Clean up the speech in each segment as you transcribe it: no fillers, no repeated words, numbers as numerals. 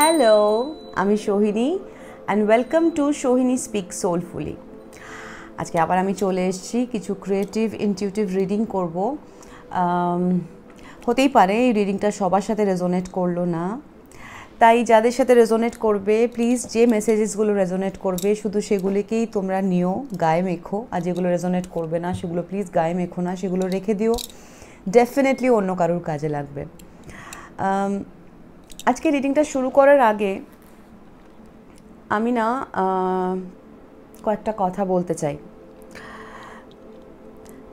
Hello, আমি Sohini and welcome to Sohini speak soulfully. আজকে আবার আমি চলে এসেছি কিছু ক্রিয়েটিভ ইনটিউটিভ রিডিং করব। হতেই পারে এই রিডিংটা সবার সাথে রেজোনেট করলো না, তাই যাদের সাথে রেজোনেট করবে প্লিজ যে মেসেজেসগুলো রেজোনেট করবে শুধু সেগুলিকেই তোমরা নিও, গায়ে মেখো। আর যেগুলো রেজোনেট করবে না সেগুলো প্লিজ গায়ে মেখো না, সেগুলো রেখে দিও, ডেফিনেটলি অন্য কারোর কাজে লাগবে। আজকে রিডিংটা শুরু করার আগে আমি কয়েকটা কথা বলতে চাই।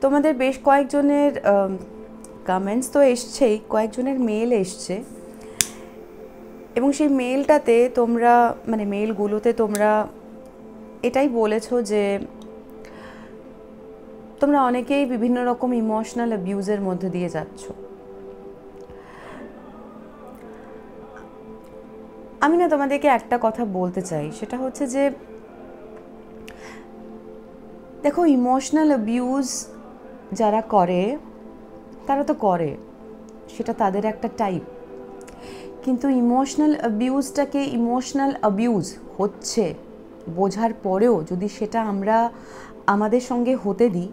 তোমাদের বেশ কয়েকজনের কমেন্টস তো এসছেই, কয়েকজনের মেল এসছে এবং সেই মেলটাতে তোমরা মেলগুলোতে তোমরা এটাই বলেছো যে তোমরা অনেকেই বিভিন্ন রকম ইমোশনাল অ্যাবিউজের মধ্যে দিয়ে যাচ্ছ। আমি তোমাদেরকে একটা কথা বলতে চাই, সেটা হচ্ছে যে দেখো, ইমোশনাল অ্যাবিউজ যারা করে তারা তো করে, সেটা তাদের একটা টাইপ। কিন্তু ইমোশনাল অ্যাবিউজটাকে ইমোশনাল অ্যাবিউজ হচ্ছে বোঝার পরেও যদি সেটা আমরা আমাদের সঙ্গে হতে দিই,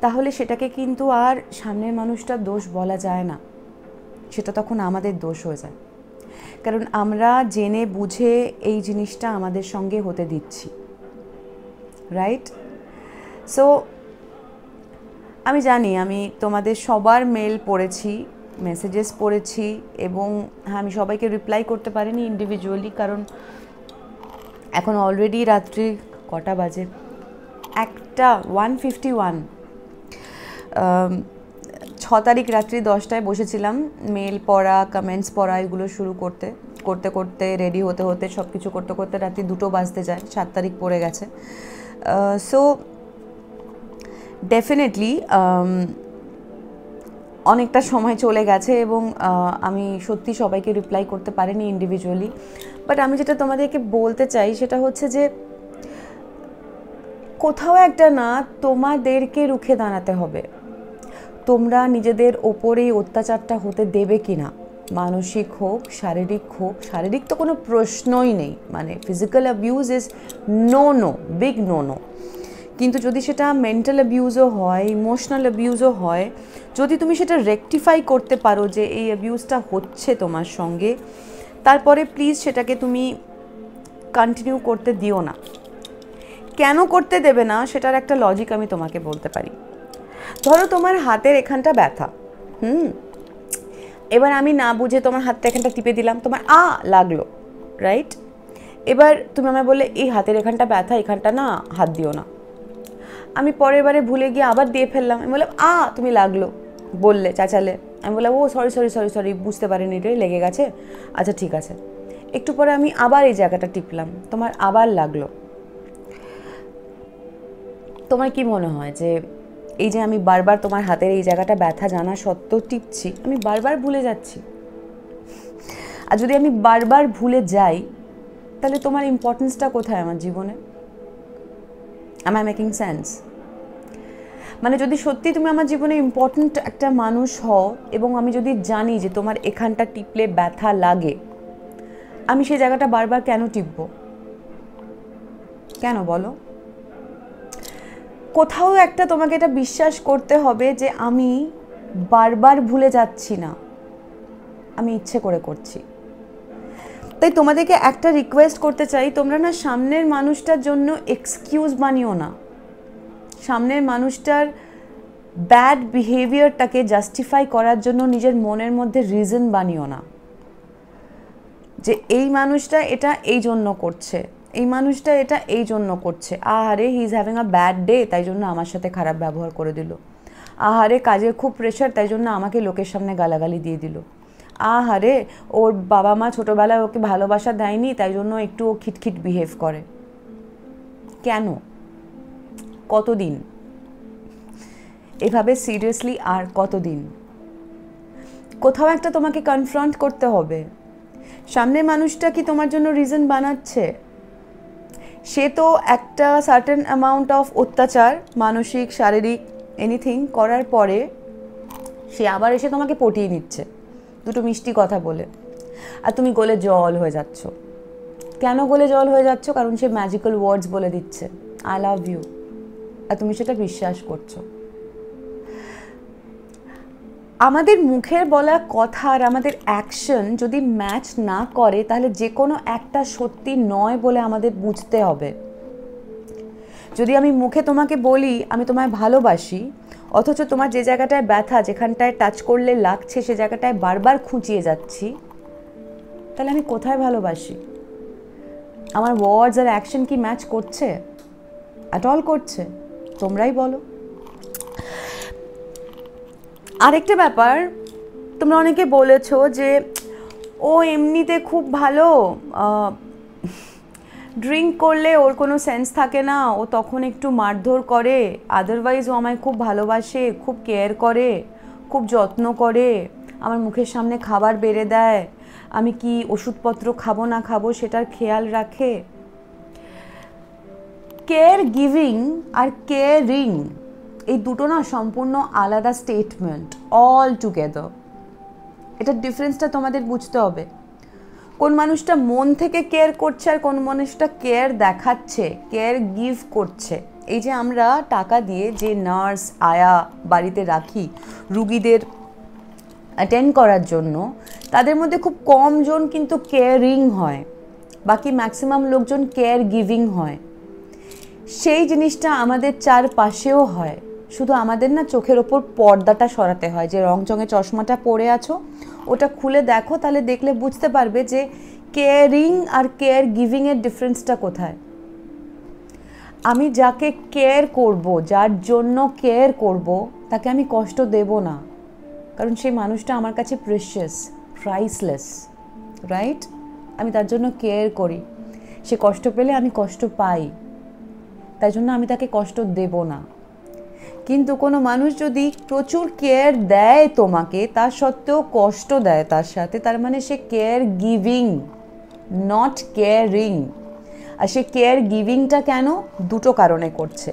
তাহলে সেটাকে কিন্তু আর সামনের মানুষটার দোষ বলা যায় না, সেটা তখন আমাদের দোষ হয়ে যায়। কারণ আমরা জেনে বুঝে এই জিনিসটা আমাদের সঙ্গে হতে দিচ্ছি, রাইট? সো আমি জানি আমি তোমাদের সবার মেল পড়েছি, মেসেজেস পড়েছি এবং আমি সবাইকে রিপ্লাই করতে পারিনি ইন্ডিভিজুয়ালি, কারণ এখন অলরেডি রাত্রি কটা বাজে, 1:51। 6 তারিখ রাত্রি 10টায় বসেছিলাম মেল পড়া, কমেন্টস পড়া এগুলো শুরু করতে করতে রেডি হতে হতে সব কিছু করতে করতে রাত্রি 2টো বাজতে যায়। 7 তারিখ পড়ে গেছে। সো ডেফিনেটলি অনেকটা সময় চলে গেছে এবং আমি সত্যি সবাইকে রিপ্লাই করতে পারিনি ইন্ডিভিজুয়ালি। বাট আমি যেটা তোমাদেরকে বলতে চাই সেটা হচ্ছে যে কোথাও একটা না তোমাদেরকে রুখে দাঁড়াতে হবে। তোমরা নিজেদের ওপরেই অত্যাচারটা হতে দেবে কি না, মানসিক হোক শারীরিক হোক। শারীরিক তো কোনো প্রশ্নই নেই, physical abuse is no, big no. কিন্তু যদি সেটা মেন্টাল অ্যাবিউজও হয়, ইমোশনাল অ্যাবিউজও হয়, যদি তুমি সেটা রেকটিফাই করতে পারো যে এই অ্যাবিউজটা হচ্ছে তোমার সঙ্গে, তারপরে প্লিজ সেটাকে তুমি কন্টিনিউ করতে দিও না। কেন করতে দেবে না সেটার একটা লজিক আমি তোমাকে বলতে পারি। ধরো তোমার হাতের এখানটা ব্যথা, এবার আমি না বুঝে তোমার হাতটা এখানটা টিপে দিলাম, তোমার লাগলো, রাইট? এবার তুমি আমায় বললে এই হাতের এখানটা ব্যথা, এখানটা না হাত দিও না। আমি পরের বারে ভুলে গিয়ে আবার দিয়ে ফেললাম, আমি বললাম তুমি লাগলো বললে, চাচালে। আমি বললাম ও সরি বুঝতে পারিনি রে, লেগে গেছে, আচ্ছা ঠিক আছে। একটু পরে আমি আবার এই জায়গাটা টিপলাম, তোমার আবার লাগলো। তোমার কি মনে হয় যে এই যে আমি বারবার তোমার হাতের এই জায়গাটা ব্যথা জানা সত্ত্বেও টিপছি, আমি বারবার ভুলে যাচ্ছি? আর যদি আমি বারবার ভুলে যাই তাহলে তোমার ইম্পর্টেন্সটা কোথায় আমার জীবনে? Am I making sense? যদি সত্যি তুমি আমার জীবনে ইম্পর্টেন্ট একটা মানুষ হও এবং আমি যদি জানি যে তোমার এখানটা টিপলে ব্যথা লাগে, আমি সেই জায়গাটা বারবার কেন টিপব? কেন বলো? কোথাও একটা তোমাকে এটা বিশ্বাস করতে হবে যে আমি বারবার ভুলে যাচ্ছি না, আমি ইচ্ছে করে করছি। তাই তোমাদেরকে একটা রিকোয়েস্ট করতে চাই, তোমরা না সামনের মানুষটার জন্য এক্সকিউজ বানিও না, সামনের মানুষটার ব্যাড বিহেভিয়ারটাকে জাস্টিফাই করার জন্য নিজের মনের মধ্যে রিজন বানিও না যে এই মানুষটা এটা এই জন্য করছে, এই মানুষটা এটা এই জন্য করছে। আহারে he is having a bad day, তাই জন্য আমার সাথে খারাপ ব্যবহার করে দিল। আহারে কাজের খুব প্রেশার, তাই জন্য আমাকে লোকের সামনে গালাগালি দিয়ে দিল। আহারে ওর বাবা মা ছোটোবেলায় ওকে ভালোবাসা দেয়নি, তাই জন্য একটু ও খিটখিট বিহেভ করে। কেন? কতদিন এভাবে? সিরিয়াসলি আর কতদিন? কোথাও একটা তোমাকে কনফ্রন্ট করতে হবে। সামনের মানুষটা কি তোমার জন্য রিজন বানাচ্ছে? সে তো একটা সার্টেন অ্যামাউন্ট অফ অত্যাচার, মানসিক শারীরিক এনিথিং করার পরে সে আবার এসে তোমাকে পটিয়ে নিচ্ছে দুটো মিষ্টি কথা বলে। আর তুমি গলে জল হয়ে যাচ্ছ। কেন গলে জল হয়ে যাচ্ছ? কারণ সে ম্যাজিক্যাল ওয়ার্ডস বলে দিচ্ছে, আই লাভ ইউ, আর তুমি সেটা বিশ্বাস করছো। আমাদের মুখের বলা কথা আর আমাদের অ্যাকশন যদি ম্যাচ না করে, তাহলে যে কোনো একটা সত্যি নয় বলে আমাদের বুঝতে হবে। যদি আমি মুখে তোমাকে বলি আমি তোমায় ভালোবাসি, অথচ তোমার যে জায়গাটায় ব্যথা, যেখানটায় টাচ করলে লাগছে, সে জায়গাটায় বারবার খুঁচিয়ে যাচ্ছি, তাহলে আমি কোথায় ভালোবাসি? আমার ওয়ার্ডস আর অ্যাকশন কি ম্যাচ করছে? অ্যাট অল করছে? তোমরাই বলো। আরেকটা ব্যাপার, তোমরা অনেকে বলেছো যে ও এমনিতে খুব ভালো, ড্রিঙ্ক করলে ওর কোনো সেন্স থাকে না, ও তখন একটু মারধর করে, আদারওয়াইজ ও আমায় খুব ভালোবাসে, খুব কেয়ার করে, খুব যত্ন করে, আমার মুখের সামনে খাবার বেড়ে দেয়, আমি কি ওষুধপত্র খাবো না খাবো সেটার খেয়াল রাখে। কেয়ার গিভিং আর কেয়ারিং এই দুটো না সম্পূর্ণ আলাদা স্টেটমেন্ট, অল টুগেদার। এটার ডিফারেন্সটা তোমাদের বুঝতে হবে। কোন মানুষটা মন থেকে কেয়ার করছে আর কোন মানুষটা কেয়ার দেখাচ্ছে, কেয়ার গিভ করছে। এই যে আমরা টাকা দিয়ে যে নার্স আয়া বাড়িতে রাখি রুগীদের অ্যাটেন্ড করার জন্য, তাদের মধ্যে খুব কম জন কিন্তু কেয়ারিং হয়, বাকি ম্যাক্সিমাম লোকজন কেয়ার গিভিং হয়। সেই জিনিসটা আমাদের চারপাশেও হয়, শুধু আমাদের না চোখের ওপর পর্দাটা সরাতে হয়। যে রংচঙে চশমাটা পরে আছো ওটা খুলে দেখো, তাহলে দেখলে বুঝতে পারবে যে কেয়ারিং আর কেয়ার গিভিংয়ের ডিফারেন্সটা কোথায়। আমি যাকে কেয়ার করব, যার জন্য কেয়ার করব, তাকে আমি কষ্ট দেব না, কারণ সেই মানুষটা আমার কাছে প্রেশিয়াস, প্রাইসলেস, রাইট? আমি তার জন্য কেয়ার করি, সে কষ্ট পেলে আমি কষ্ট পাই, তাই জন্য আমি তাকে কষ্ট দেব না। কিন্তু কোনো মানুষ যদি প্রচুর কেয়ার দেয় তোমাকে, তার সত্ত্বেও কষ্ট দেয় তার সাথে, তার মানে সে কেয়ার গিভিং, নট কেয়ারিং। আর সে কেয়ার গিভিংটা কেন? দুটো কারণে করছে।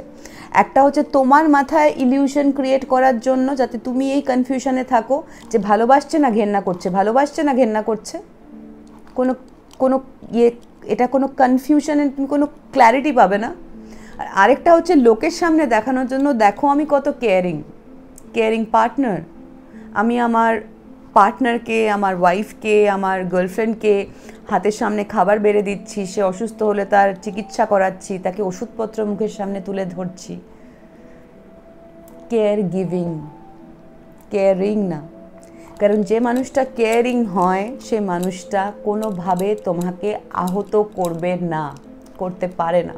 একটা হচ্ছে তোমার মাথায় ইলিউশন ক্রিয়েট করার জন্য, যাতে তুমি এই কনফিউশনে থাকো যে ভালোবাসছে না ঘেন্না করছে, ভালোবাসছে না ঘেন্না করছে। কোনো কোনো এটা কোনো কনফিউশনে তুমি কোনো ক্ল্যারিটি পাবে না। আর আরেকটা হচ্ছে লোকের সামনে দেখানোর জন্য, দেখো আমি কত কেয়ারিং, কেয়ারিং পার্টনার। আমি আমার পার্টনারকে, আমার ওয়াইফকে, আমার গার্লফ্রেন্ডকে হাতের সামনে খাবার বেড়ে দিচ্ছি, সে অসুস্থ হলে তার চিকিৎসা করাচ্ছি, তাকে ওষুধপত্র মুখের সামনে তুলে ধরছি। কেয়ার গিভিং, কেয়ারিং না। কারণ যে মানুষটা কেয়ারিং হয়, সে মানুষটা কোনোভাবে তোমাকে আহত করবে না, করতে পারে না।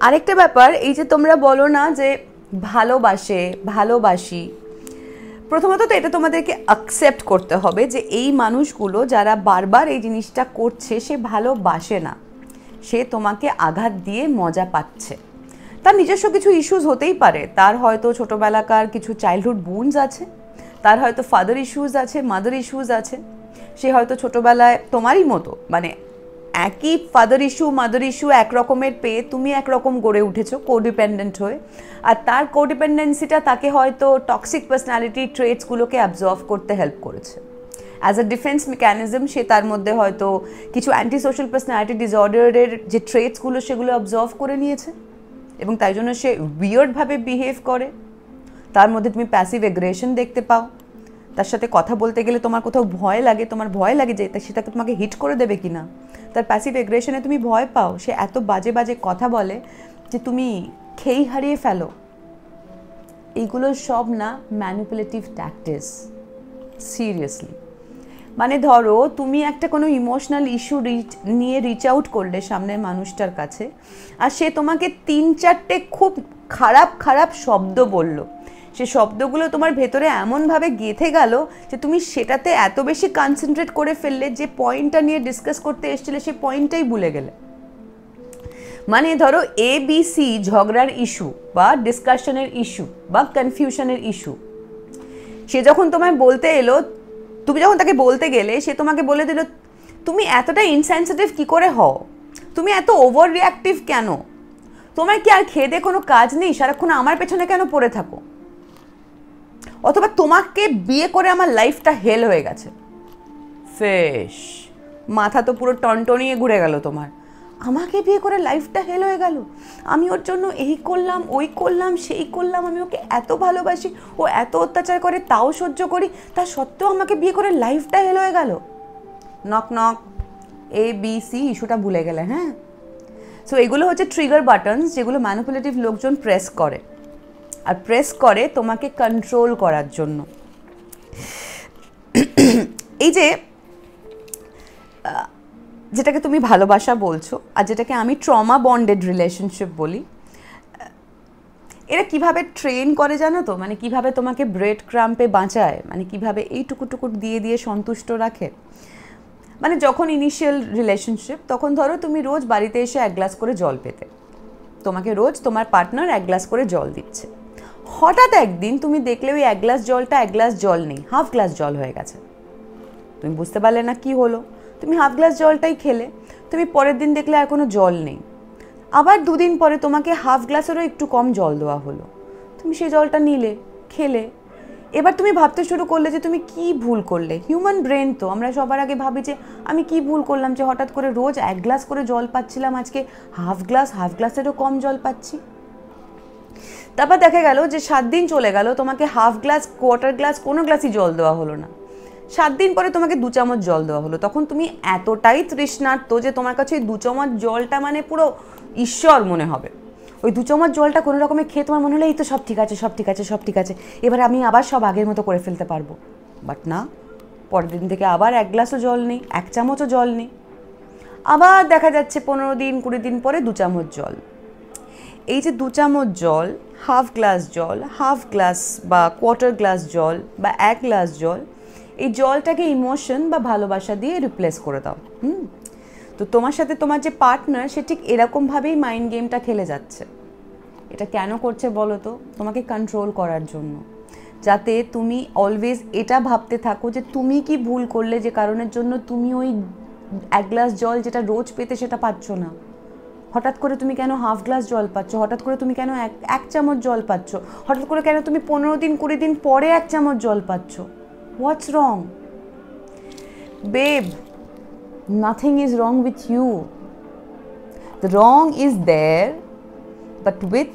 আরেকটা ব্যাপার, এই যে তোমরা বলো না যে ভালোবাসে, ভালোবাসি, প্রথমত তো এটা তোমাদেরকে অ্যাকসেপ্ট করতে হবে যে এই মানুষগুলো যারা বারবার এই জিনিসটা করছে, সে ভালোবাসে না, সে তোমাকে আঘাত দিয়ে মজা পাচ্ছে। তার নিজস্ব কিছু ইস্যুস হতেই পারে, তার হয়তো ছোটোবেলাকার কিছু চাইল্ডহুড বুনস আছে, তার হয়তো ফাদার ইস্যুস আছে, মাদার ইস্যুস আছে, সে হয়তো ছোটোবেলায় তোমারই মতো, মানে একই ফাদার ইস্যু মাদার ইস্যু একরকমের পেয়ে তুমি একরকম গড়ে উঠেছো কোডিপেন্ডেন্ট হয়ে, আর তার কোডিপেন্ডেন্সিটা তাকে হয়তো টক্সিক পার্সোনালিটি ট্রেটসগুলোকে অ্যাবজর্ভ করতে হেল্প করেছে। অ্যাজ আ ডিফেন্স মেকানিজম সে তার মধ্যে হয়তো কিছু অ্যান্টি সোশ্যাল পার্সোনালিটি ডিসঅর্ডারের যে ট্রেটসগুলো সেগুলো অবজার্ভ করে নিয়েছে, এবং তাই জন্য সে উইয়ার্ডভাবে বিহেভ করে। তার মধ্যে তুমি প্যাসিভ এগ্রেশন দেখতে পাও। তার সাথে কথা বলতে গেলে তোমার কোথাও ভয় লাগে, তোমার ভয় লাগে যে সেটাকে তোমাকে হিট করে দেবে কিনা। তার প্যাসিভ এগ্রেশনে তুমি ভয় পাও, সে এত বাজে বাজে কথা বলে যে তুমি খেই হারিয়ে ফেলো। এইগুলো সব না ম্যানিপুলেটিভ ট্যাকটিক্স, সিরিয়াসলি। মানে ধরো তুমি একটা কোনো ইমোশনাল ইস্যু নিয়ে রিচ আউট করলে সামনের মানুষটার কাছে, আর সে তোমাকে 3-4টে খুব খারাপ খারাপ শব্দ বলল, সে শব্দগুলো তোমার ভেতরে এমনভাবে গেঁথে গেল যে তুমি সেটাতে এত বেশি কনসেন্ট্রেট করে ফেললে, যে পয়েন্টটা নিয়ে ডিসকাস করতে এসেছিলে সে পয়েন্টটাই ভুলে গেলে। মানে ধরো ABC ঝগড়ার ইস্যু বা ডিসকাশনের ইস্যু বা কনফিউশনের ইস্যু, সে যখন তোমায় বলতে এলো, তুমি যখন তাকে বলতে গেলে, সে তোমাকে বলে দিল তুমি এতটা ইনসেনসিটিভ কী করে হও, তুমি এত ওভার রিয়াক্টিভ কেন, তোমার কি আর খেয়ে দিয়ে কোনো কাজ নেই, সারাক্ষণ আমার পেছনে কেন পড়ে থাকো, অথবা তোমাকে বিয়ে করে আমার লাইফটা হেল হয়ে গেছে। ফেশ, মাথা তো পুরো টনটনিয়ে ঘুরে গেল তোমার। আমাকে বিয়ে করে লাইফটা হেল হয়ে গেল, আমি ওর জন্য এই করলাম ওই করলাম সেই করলাম, আমি ওকে এত ভালোবাসি, ও এত অত্যাচার করে তাও সহ্য করি, তা সত্ত্বেও আমাকে বিয়ে করে লাইফটা হেল হয়ে গেল। নক নক, ABC ইস্যুটা ভুলে গেলে। হ্যাঁ, সো এগুলো হচ্ছে ট্রিগার বাটনস যেগুলো ম্যানিপুলেটিভ লোকজন প্রেস করে, আর প্রেস করে তোমাকে কন্ট্রোল করার জন্য। এই যে যেটাকে তুমি ভালোবাসা বলছো আর যেটাকে আমি ট্রমা বন্ডেড রিলেশনশিপ বলি, এরা কিভাবে ট্রেন করে জানো তো? মানে কিভাবে তোমাকে ব্রেড ক্রাম্পে বাঁচায়, মানে কিভাবে এই টুকু দিয়ে দিয়ে সন্তুষ্ট রাখে। মানে যখন ইনিশিয়াল রিলেশনশিপ, তখন ধরো তুমি রোজ বাড়িতে এসে 1 গ্লাস করে জল পেতে, তোমাকে রোজ তোমার পার্টনার 1 গ্লাস করে জল দিচ্ছে। হঠাৎ একদিন তুমি দেখলে ওই 1 গ্লাস জলটা 1 গ্লাস জল নেই, হাফ গ্লাস জল হয়ে গেছে। তুমি বুঝতে পারলে না কি হলো, তুমি হাফ গ্লাস জলটাই খেলে। তুমি পরের দিন দেখলে আর কোনো জল নেই, আবার 2 দিন পরে তোমাকে হাফ গ্লাসেরও একটু কম জল দেওয়া হলো, তুমি সেই জলটা নিলে, খেলে। এবার তুমি ভাবতে শুরু করলে যে তুমি কি ভুল করলে। হিউম্যান ব্রেন তো, আমরা সবার আগে ভাবি যে আমি কি ভুল করলাম যে হঠাৎ করে রোজ 1 গ্লাস করে জল পাচ্ছিলাম, আজকে হাফ গ্লাসেরও কম জল পাচ্ছি। তারপর দেখা গেল যে 7 দিন চলে গেল, তোমাকে হাফ গ্লাস, কোয়ার্টার গ্লাস, কোনো গ্লাসই জল দেওয়া হলো না। 7 দিন পরে তোমাকে 2 চামচ জল দেওয়া হলো। তখন তুমি এতটাই তৃষ্ণার্ত যে তোমার কাছে ওই 2 চামচ জলটা মানে পুরো ঈশ্বর মনে হবে। ওই 2 চামচ জলটা কোনো রকমে খেয়ে তোমার মনে হলো এই তো সব ঠিক আছে, সব ঠিক আছে, সব ঠিক আছে, এবার আমি আবার সব আগের মতো করে ফেলতে পারবো। বাট না, পরের দিন থেকে আবার 1 গ্লাসও জল নেই, 1 চামচও জল নেই। আবার দেখা যাচ্ছে 15 দিন 20 দিন পরে 2 চামচ জল। এই যে 2 চামচ জল, হাফ গ্লাস জল, হাফ গ্লাস বা কোয়ার্টার গ্লাস জল বা 1 গ্লাস জল, এই জলটাকে ইমোশন বা ভালোবাসা দিয়ে রিপ্লেস করে দাও। তো তোমার সাথে তোমার যে পার্টনার, সে ঠিক এরকমভাবেই মাইন্ড গেমটা খেলে যাচ্ছে। এটা কেন করছে বলো তো? তোমাকে কন্ট্রোল করার জন্য, যাতে তুমি অলওয়েজ এটা ভাবতে থাকো যে তুমি কি ভুল করলে যে কারণের জন্য তুমি ওই 1 গ্লাস জল যেটা রোজ পেতে সেটা পাচ্ছ না। হঠাৎ করে তুমি কেন হাফ গ্লাস জল পাচ্ছ, হঠাৎ করে তুমি কেন 1 চামচ জল পাচ্ছ, হঠাৎ করে কেন তুমি 15 দিন 20 দিন পরে 1 চামচ জল পাচ্ছ। What's wrong? Babe, nothing is wrong with you. The wrong is there, but with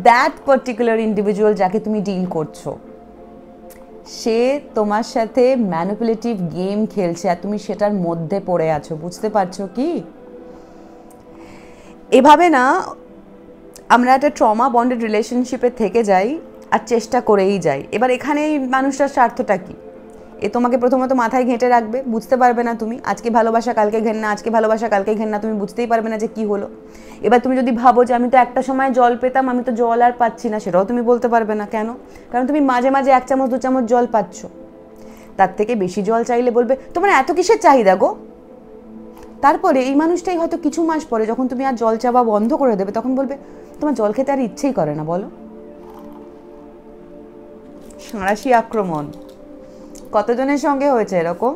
that particular individual যাকে তুমি ডিল করছো, সে তোমার সাথে ম্যানিপুলেটিভ গেম খেলছে আর তুমি সেটার মধ্যে পড়ে আছো। বুঝতে পারছো কি? এভাবে না আমরা একটা ট্রমা বন্ডেড রিলেশনশিপে থেকে যাই আর চেষ্টা করেই যাই। এবার এখানে এই মানুষটার স্বার্থটা কি? এ তোমাকে প্রথমত মাথায় ঘেঁটে রাখবে, বুঝতে পারবে না তুমি। আজকে ভালোবাসা কালকে ঘেন্না, আজকে ভালোবাসা কালকে ঘেন্না, তুমি বুঝতেই পারবে না যে কি হলো। এবার তুমি যদি ভাবো যে আমি তো একটা সময় জল পেতাম, আমি তো জল আর পাচ্ছি না, সেটাও তুমি বলতে পারবে না। কেন? কারণ তুমি মাঝে মাঝে 1 চামচ 2 চামচ জল পাচ্ছ, তার থেকে বেশি জল চাইলে বলবে তোমার এত কিসের চাহিদা গো। তারপরে এই মানুষটাই হয়তো কিছু মাস পরে যখন তুমি আর জল চাওয়া বন্ধ করে দেবে, তখন বলবে তোমার জল খেতে আর ইচ্ছেই করে না। বলো, সাঁড়াশি আক্রমণ কতজনের সঙ্গে হয়েছে এরকম?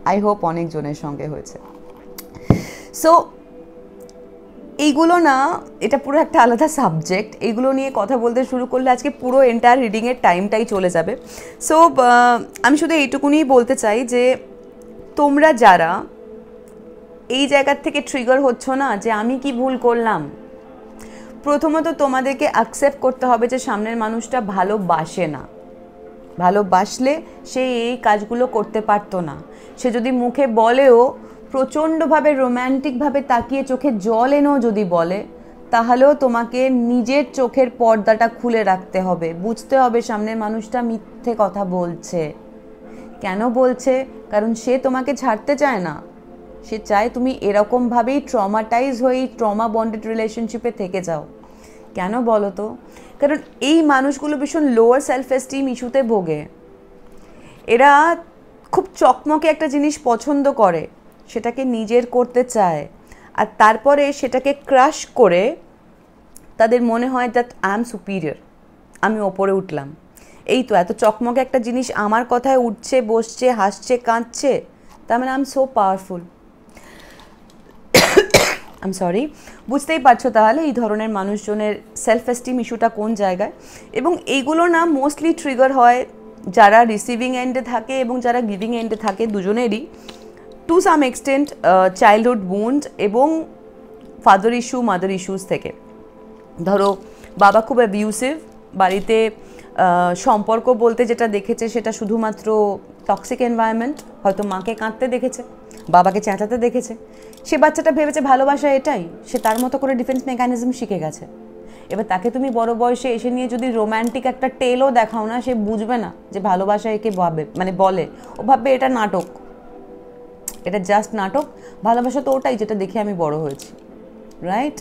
আই হোপ অনেক জনের সঙ্গে হয়েছে। সো এইগুলো না, এটা পুরো একটা আলাদা সাবজেক্ট। এইগুলো নিয়ে কথা বলতে শুরু করলে আজকে পুরো এন্টায়ার রিডিংয়ের টাইমটাই চলে যাবে। সো আমি শুধু এইটুকুনি বলতে চাই যে তোমরা যারা এই জায়গার থেকে ট্রিগার হচ্ছ না যে আমি কি ভুল করলাম, প্রথমত তোমাদেরকে অ্যাকসেপ্ট করতে হবে যে সামনের মানুষটা ভালোবাসে না। ভালোবাসলে সে এই কাজগুলো করতে পারতো না। সে যদি মুখে বলেও, প্রচণ্ডভাবে রোম্যান্টিকভাবে তাকিয়ে চোখে জল এনেও যদি বলে, তাহলেও তোমাকে নিজের চোখের পর্দাটা খুলে রাখতে হবে। বুঝতে হবে সামনের মানুষটা মিথ্যে কথা বলছে। কেন বলছে? কারণ সে তোমাকে ছাড়তে চায় না। সে চায় তুমি এরকমভাবেই ট্রমাটাইজ হয়ে ট্রমা বন্ডেড রিলেশনশিপে থেকে যাও। কেন বলো তো? কারণ এই মানুষগুলো ভীষণ লোয়ার সেলফ এস্টিম ইস্যুতে ভোগে। এরা খুব চকমকে একটা জিনিস পছন্দ করে, সেটাকে নিজের করতে চায়, আর তারপরে সেটাকে ক্রাশ করে তাদের মনে হয় দ্যাট আই এম সুপিরিয়র, আমি ওপরে উঠলাম। এই তো এত চকমকে একটা জিনিস আমার কথায় উঠছে, বসছে, হাসছে, কাঁদছে, তার মানে I am so powerful. I am sorry. বুঝতেই পারছো তাহলে এই ধরনের মানুষজনের সেলফ এস্টিম ইস্যুটা কোন জায়গায়। এবং এইগুলো না মোস্টলি ট্রিগার হয় যারা রিসিভিং এন্ডে থাকে এবং যারা গিভিং এন্ডে থাকে দুজনেরই to some extent childhood wound এবং ফাদার ইস্যু মাদার ইস্যুস থেকে। ধরো বাবা খুব অ্যাবিউসিভ, বাড়িতে সম্পর্ক বলতে যেটা দেখেছে সেটা শুধুমাত্র টক্সিক এনভায়রনমেন্ট, হয়তো মাকে কাঁদতে দেখেছে, বাবাকে চেঁচাতে দেখেছে, সে বাচ্চাটা ভেবেছে ভালোবাসা এটাই, সে তার মতো করে ডিফেন্স মেকানিজম শিখে গেছে। এবার তাকে তুমি বড় বয়সে এসে নিয়ে যদি রোম্যান্টিক একটা টেলও দেখাও না, সে বুঝবে না যে ভালোবাসা একে ভাবে, মানে বলে, ও ভাববে এটা নাটক, এটা জাস্ট নাটক, ভালোবাসা তো ওটাই যেটা দেখে আমি বড় হয়েছি, রাইট?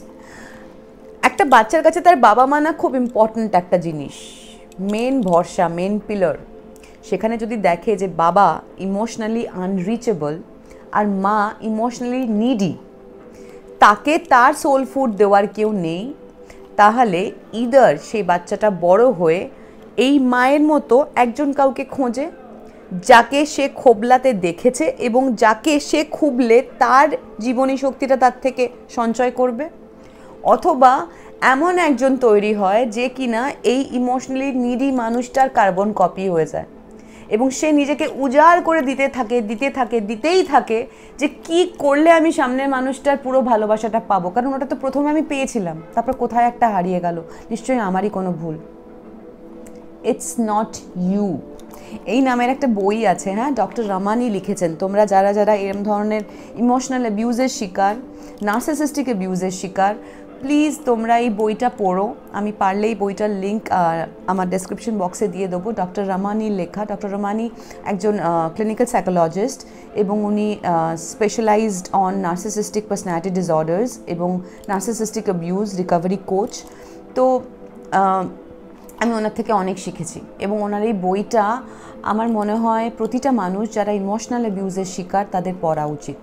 একটা বাচ্চার কাছে তার বাবা মা না খুব ইম্পর্ট্যান্ট একটা জিনিস, মেন ভরসা, মেন পিলার। সেখানে যদি দেখে যে বাবা ইমোশনালি আনরিচেবল আর মা ইমোশনালি নিডি, তাকে তার সোল ফুড দেওয়ার কেউ নেই, তাহলে ইদার সেই বাচ্চাটা বড় হয়ে এই মায়ের মতো একজন কাউকে খোঁজে যাকে সে খোবলাতে দেখেছে এবং যাকে সে খুবলে তার জীবনী শক্তিটা তার থেকে সঞ্চয় করবে, অথবা এমন একজন তৈরি হয় যে কিনা এই ইমোশনালি নিডি মানুষটার কার্বন কপি হয়ে যায় এবং সে নিজেকে উজাড় করে দিতেই থাকে যে কি করলে আমি সামনের মানুষটার পুরো ভালোবাসাটা পাবো, কারণ ওটা তো প্রথমে আমি পেয়েছিলাম, তারপর কোথায় একটা হারিয়ে গেল, নিশ্চয়ই আমারই কোনো ভুল। It's not you. এই নামের একটা বই আছে, হ্যাঁ, ডক্টর রমানি লিখেছেন। তোমরা যারা যারা এরম ধরনের ইমোশনাল অ্যাবিউজের শিকার, নার্সিসিস্টিক অ্যাবিউজের শিকার, প্লিজ তোমরা এই বইটা পড়ো। আমি পারলে এই বইটার লিঙ্ক আমার ডেসক্রিপশন বক্সে দিয়ে দেবো। ডক্টর রমানির লেখা। ডক্টর রমানি একজন ক্লিনিক্যাল সাইকোলজিস্ট এবং উনি specialised on narcissistic personality disorders এবং নার্সিসিস্টিক অ্যাবিউজ রিকভারি কোচ। তো আমি ওনার থেকে অনেক শিখেছি এবং ওনার এই বইটা আমার মনে হয় প্রতিটা মানুষ যারা ইমোশনাল অ্যাবিউজের শিকার তাদের পড়া উচিত।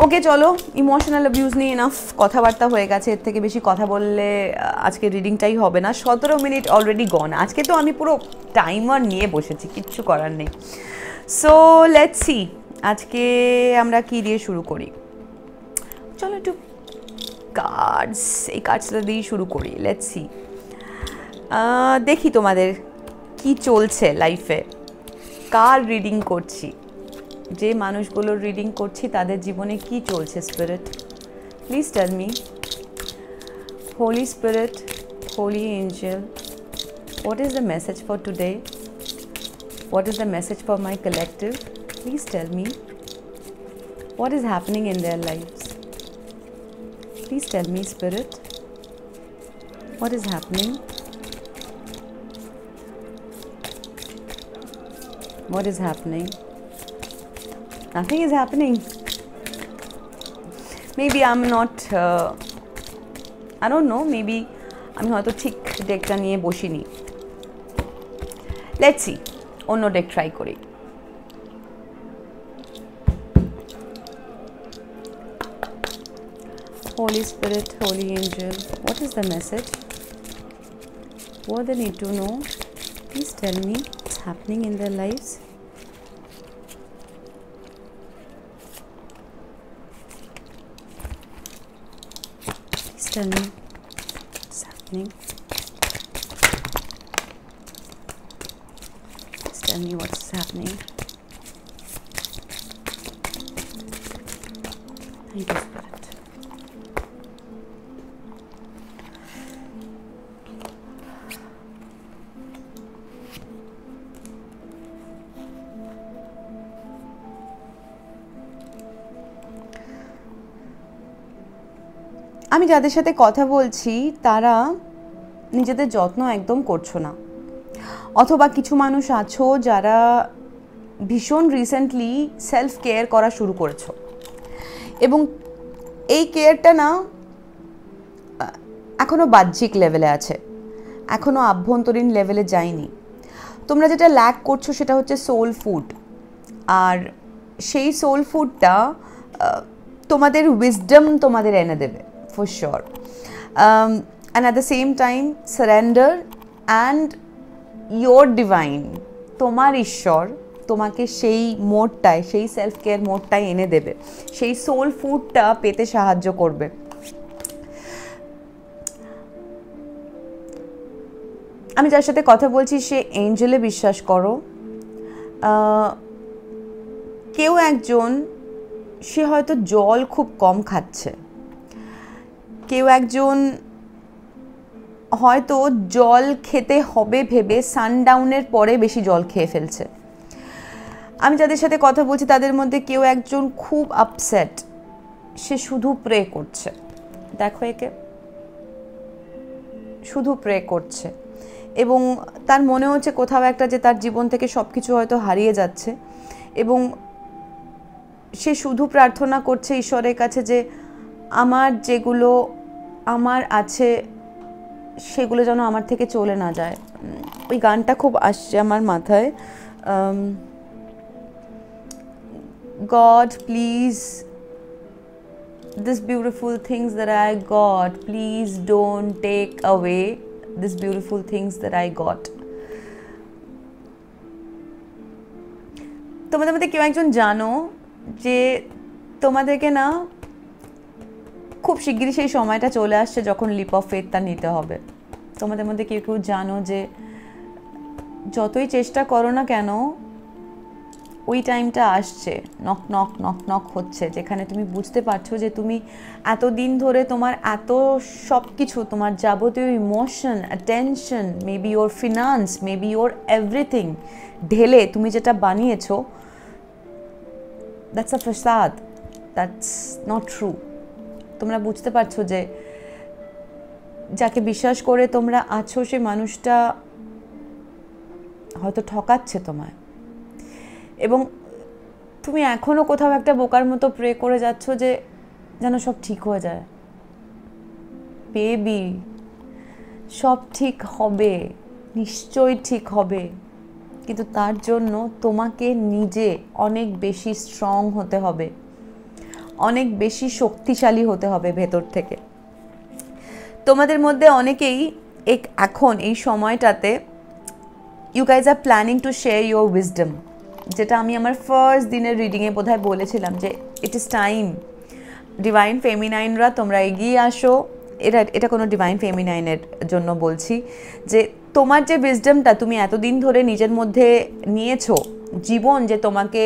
ওকে, চলো, ইমোশনাল অ্যাবিউজ নিয়ে এনাফ কথাবার্তা হয়ে গেছে, এর থেকে বেশি কথা বললে আজকে রিডিংটাই হবে না। 17 মিনিট অলরেডি গন। আজকে তো আমি পুরো টাইমার নিয়ে বসেছি, কিচ্ছু করার নেই। সো লেটস সি আজকে আমরা কি দিয়ে শুরু করি। চলো একটু কার্ডস, এই কার্ডসটা দিয়েই শুরু করি। লেটস সি, দেখি তোমাদের কি চলছে লাইফে, কার রিডিং করছি, যে মানুষগুলোর রিডিং করছি তাদের জীবনে কি চলছে। Spirit, please tell me. Holy spirit, holy angel, what is the message for today? What is the message for my collective? Please tell me. What is happening in their lives? Please tell me, Spirit. What is happening? What is happening? Nothing is happening. Maybe I'm not, I don't know, maybe আমি হয়তো ঠিক ডেকটা নিয়ে বসিনি। Let's see, অন্য day try করি। Holy Spirit, Holy Angel, what is the message? What they need to know? Please tell me what's happening in their lives. Please tell me what's happening. Please tell me what's happening. Thank you, Spirit. আমি যাদের সাথে কথা বলছি তারা নিজেদের যত্ন একদম করছো না, অথবা কিছু মানুষ আছো যারা ভীষণ রিসেন্টলি সেলফ কেয়ার করা শুরু করেছো এবং এই কেয়ারটা না এখনও বাহ্যিক লেভেলে আছে, এখনও আভ্যন্তরীণ লেভেলে যায়নি। তোমরা যেটা ল্যাক করছো সেটা হচ্ছে সোল ফুড, আর সেই সোল ফুডটা তোমাদের উইজডম তোমাদের এনে দেবে for sure, and at the same time surrender and your divine, তোমার ঈশ্বর তোমাকে সেই মোডটায়, সেই সেলফ কেয়ার মোডটায় এনে দেবে, সেই সোল ফুডটা পেতে সাহায্য করবে। আমি যার সাথে কথা বলছি সে এঞ্জেলে বিশ্বাস করো। কেউ একজন সে হয়তো জল খুব কম খাচ্ছে, কেউ একজন হয়তো জল খেতে হবে ভেবে সানডাউনের পরে বেশি জল খেয়ে ফেলছে। আমি যাদের সাথে কথা বলছি তাদের মধ্যে কেউ একজন খুব আপসেট, সে শুধু প্রে করছে। দেখো একে, শুধু প্রে করছে এবং তার মনে হচ্ছে কোথাও একটা যে তার জীবন থেকে সব কিছু হয়তো হারিয়ে যাচ্ছে এবং সে শুধু প্রার্থনা করছে ঈশ্বরের কাছে যে আমার যেগুলো আমার আছে সেগুলো যেন আমার থেকে চলে না যায়। ওই গানটা খুব আসছে আমার মাথায়, God please this beautiful things that I got, please don't take away this beautiful things that I got. তোমাদের মধ্যে কেউ একজন জানো যে তোমাদেরকে না খুব শিগগিরই সেই সময়টা চলে আসছে যখন লিপ অফ ফেথটা নিতে হবে। তোমাদের মধ্যে কেউ কেউ জানো যে যতই চেষ্টা করো না কেন ওই টাইমটা আসছে, নক নক নক নক হচ্ছে, যেখানে তুমি বুঝতে পারছো যে তুমি এতদিন ধরে তোমার এত সব কিছু, তোমার যাবতীয় ইমোশন, অ্যাটেনশন, মেবি ওর ফিনান্স, মেবি ওর এভরিথিং ঢেলে তুমি যেটা বানিয়েছো, দ্যাটস আ ফাসাদ, দ্যাটস নট ট্রু। তোমরা বুঝতে পারছো যে যাকে বিশ্বাস করে তোমরা আছো সে মানুষটা হয়তো ঠকাচ্ছে তোমায় এবং তুমি এখনও কোথাও একটা বোকার মতো প্রে করে যাচ্ছ যে যেন সব ঠিক হয়ে যায়। বেবি, সব ঠিক হবে, নিশ্চয়ই ঠিক হবে, কিন্তু তার জন্য তোমাকে নিজে অনেক বেশি স্ট্রং হতে হবে, অনেক বেশি শক্তিশালী হতে হবে ভেতর থেকে। তোমাদের মধ্যে অনেকেই এখন এই সময়টাতে you guys are planning to share your wisdom, যেটা আমি আমার ফার্স্ট দিনের রিডিংয়ে বোধহয় বলেছিলাম যে ইট ইজ টাইম ডিভাইন ফেমিনাইনরা তোমরা এগিয়ে আসো। এটা কোনো ডিভাইন ফেমিনাইনের জন্য বলছি যে তোমার যে উইজডমটা তুমি এতদিন ধরে নিজের মধ্যে নিয়েছো, জীবন যে তোমাকে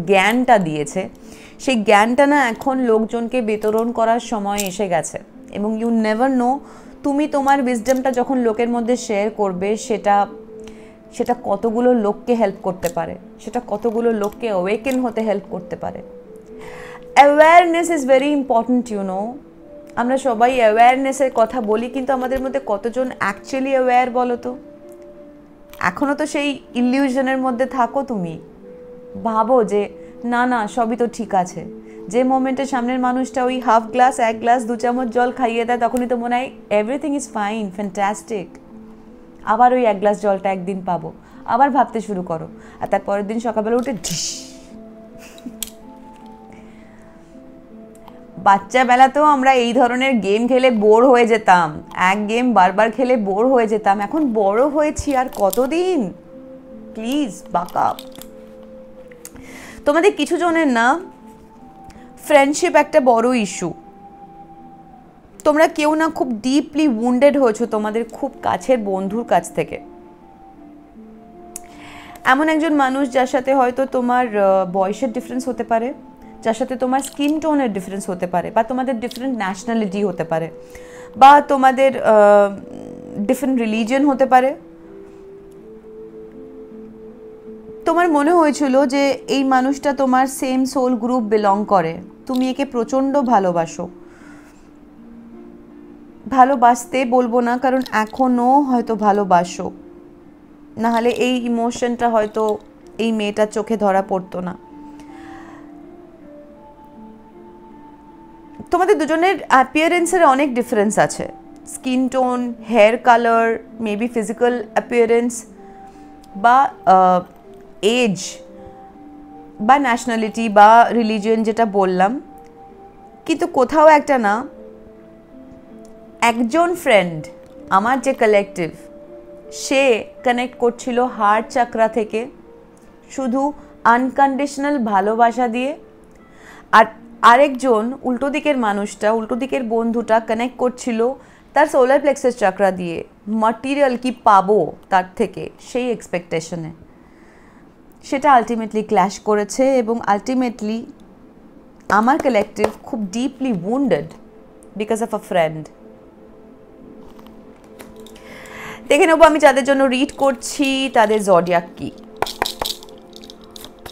জ্ঞানটা দিয়েছে, সেই জ্ঞানটা না এখন লোকজনকে বিতরণ করার সময় এসে গেছে এবং ইউ নেভার নো তুমি তোমার উইজডমটা যখন লোকের মধ্যে শেয়ার করবে সেটা কতগুলো লোককে হেল্প করতে পারে, সেটা কতগুলো লোককে অ্যাওয়েকেন হতে হেল্প করতে পারে। Awareness is very important, you know. আমরা সবাই অ্যাওয়ারনেসের কথা বলি, কিন্তু আমাদের মধ্যে কতজন অ্যাকচুয়ালি অ্যাওয়্যার বলো তো? এখনও তো সেই ইলিউশনের মধ্যে থাকো তুমি, ভাবো যে না না সবই তো ঠিক আছে। যে মোমেন্টে সামনের মানুষটা ওই হাফ গ্লাস, 1 গ্লাস, 2 চামচ জল খাইয়ে দেয়, তখনই তো মনে হয় এভরিথিং ইজ ফাইন, ফ্যান্টাস্টিক। আবার ওই 1 গ্লাস জলটা একদিন পাবো, আবার ভাবতে শুরু করো, আর তার পরের দিন সকালবেলা উঠে ঢিস। বাচ্চাবেলাতেও আমরা এই ধরনের গেম খেলে বোর হয়ে যেতাম, এক গেম বারবার খেলে বোর হয়ে যেতাম। এখন বড় হয়েছি, আর কতদিন? প্লিজ বাক আপ। তোমাদের কিছু জনের না ফ্রেন্ডশিপ একটা বড় ইস্যু। তোমরা কেউ না খুব ডিপলি উন্ডেড হয়েছো তোমাদের খুব কাছের বন্ধুর কাছ থেকে। এমন একজন মানুষ যার সাথে হয়তো তোমার বয়সের ডিফারেন্স হতে পারে, যার সাথে তোমার স্কিন টোনের ডিফারেন্স হতে পারে, বা তোমাদের ডিফারেন্ট ন্যাশনালিটি হতে পারে, বা তোমাদের ডিফারেন্ট রিলিজিয়ন হতে পারে। তোমার মনে হয়েছিল যে এই মানুষটা তোমার সেম সোল গ্রুপ বিলং করে, তুমি একে প্রচণ্ড ভালোবাসো। ভালোবাসতে বলবো না, কারণ এখনও হয়তো ভালোবাসো, নাহলে এই ইমোশনটা হয়তো এই মেয়েটার চোখে ধরা পড়তো না। তোমাদের দুজনের অ্যাপিয়ারেন্সের অনেক ডিফারেন্স আছে, skin tone, hair colour, maybe physical appearance, বা এজ, বা ন্যাশনালিটি, বা রিলিজিয়ন, যেটা বললাম। কিন্তু কোথাও একটা না, একজন ফ্রেন্ড আমার যে কালেকটিভ, সে কানেক্ট করছিল হার্ট চাকরা থেকে শুধু আনকন্ডিশনাল ভালোবাসা দিয়ে, আর আরেকজন উল্টো দিকের মানুষটা, উল্টো দিকের বন্ধুটা কানেক্ট করছিল তার সোলার প্লেক্সাস চাকরা দিয়ে, মাটেরিয়াল কি পাবো তার থেকে, সেই এক্সপেকটেশনে সেটা আলটিমেটলি ক্ল্যাশ করেছে এবং আলটিমেটলি আমার কালেকটিভ খুব deeply wounded because of a friend. দেখে নেবো আমি যাদের জন্য রিড করছি তাদের জডিয়াক কি।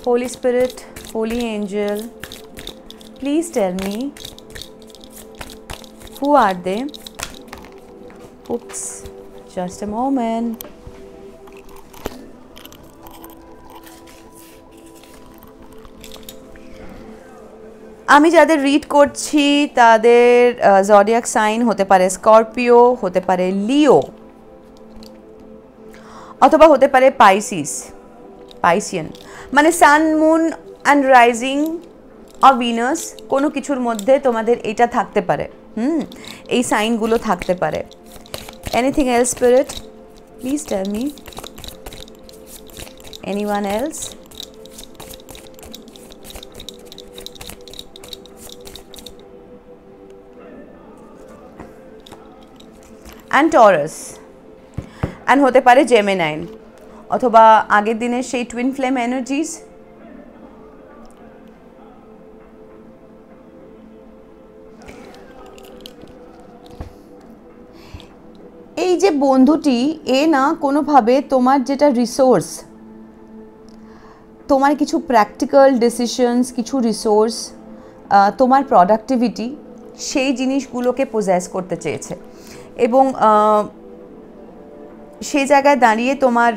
Holy spirit, holy angel, please tell me who are they? Oops, just a moment. আমি যাদের রিড করছি তাদের জডিয়াক সাইন হতে পারে স্করপিও, হতে পারে লিও, অথবা হতে পারে পাইসিয়ান। মানে sun, moon and rising of Venus, কোনো কিছুর মধ্যে তোমাদের এটা থাকতে পারে, এই সাইনগুলো থাকতে পারে। Anything else spirit, please tell me. Anyone else? And Taurus, and হতে পারে জেমিনাই, অথবা আগের দিনের সেই টুইন ফ্লেম এনার্জিস। এই যে বন্ধুটি, এ না কোনোভাবে তোমার যেটা রিসোর্স, তোমার কিছু প্র্যাকটিক্যাল ডিসিশনস, কিছু রিসোর্স, তোমার প্রোডাক্টিভিটি, সেই জিনিসগুলোকে পজেস করতে চেয়েছে এবং সেই জায়গায় দাঁড়িয়ে তোমার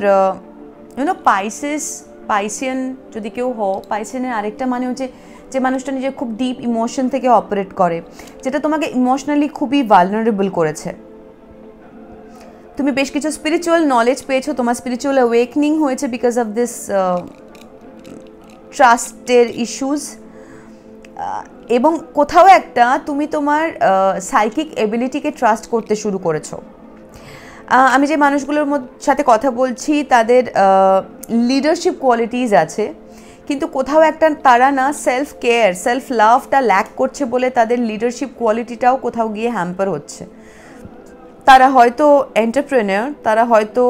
পাইসিয়ান যদি কেউ হও, পাইসিয়ানের আরেকটা মানে হচ্ছে যে মানুষটা নিজের খুব ডিপ ইমোশন থেকে অপারেট করে, যেটা তোমাকে ইমোশনালি খুবই ভালনারেবল করেছে। তুমি বেশ কিছু স্পিরিচুয়াল নলেজ পেয়েছো, তোমার স্পিরিচুয়াল অ্যাওয়েকনিং হয়েছে বিকজ অফ দিস ট্রাস্টের ইস্যুস, এবং কোথাও একটা তুমি তোমার সাইকিক এবিলিটিকে ট্রাস্ট করতে শুরু করেছো। আমি যে মানুষগুলোর সাথে কথা বলছি তাদের লিডারশিপ কোয়ালিটিস আছে, কিন্তু কোথাও একটা তারা না সেলফ কেয়ার, সেলফ লাভটা ল্যাক করছে বলে তাদের লিডারশিপ কোয়ালিটিটাও কোথাও গিয়ে হ্যাম্পার হচ্ছে। তারা হয়তো এন্টারপ্রেনার, তারা হয়তো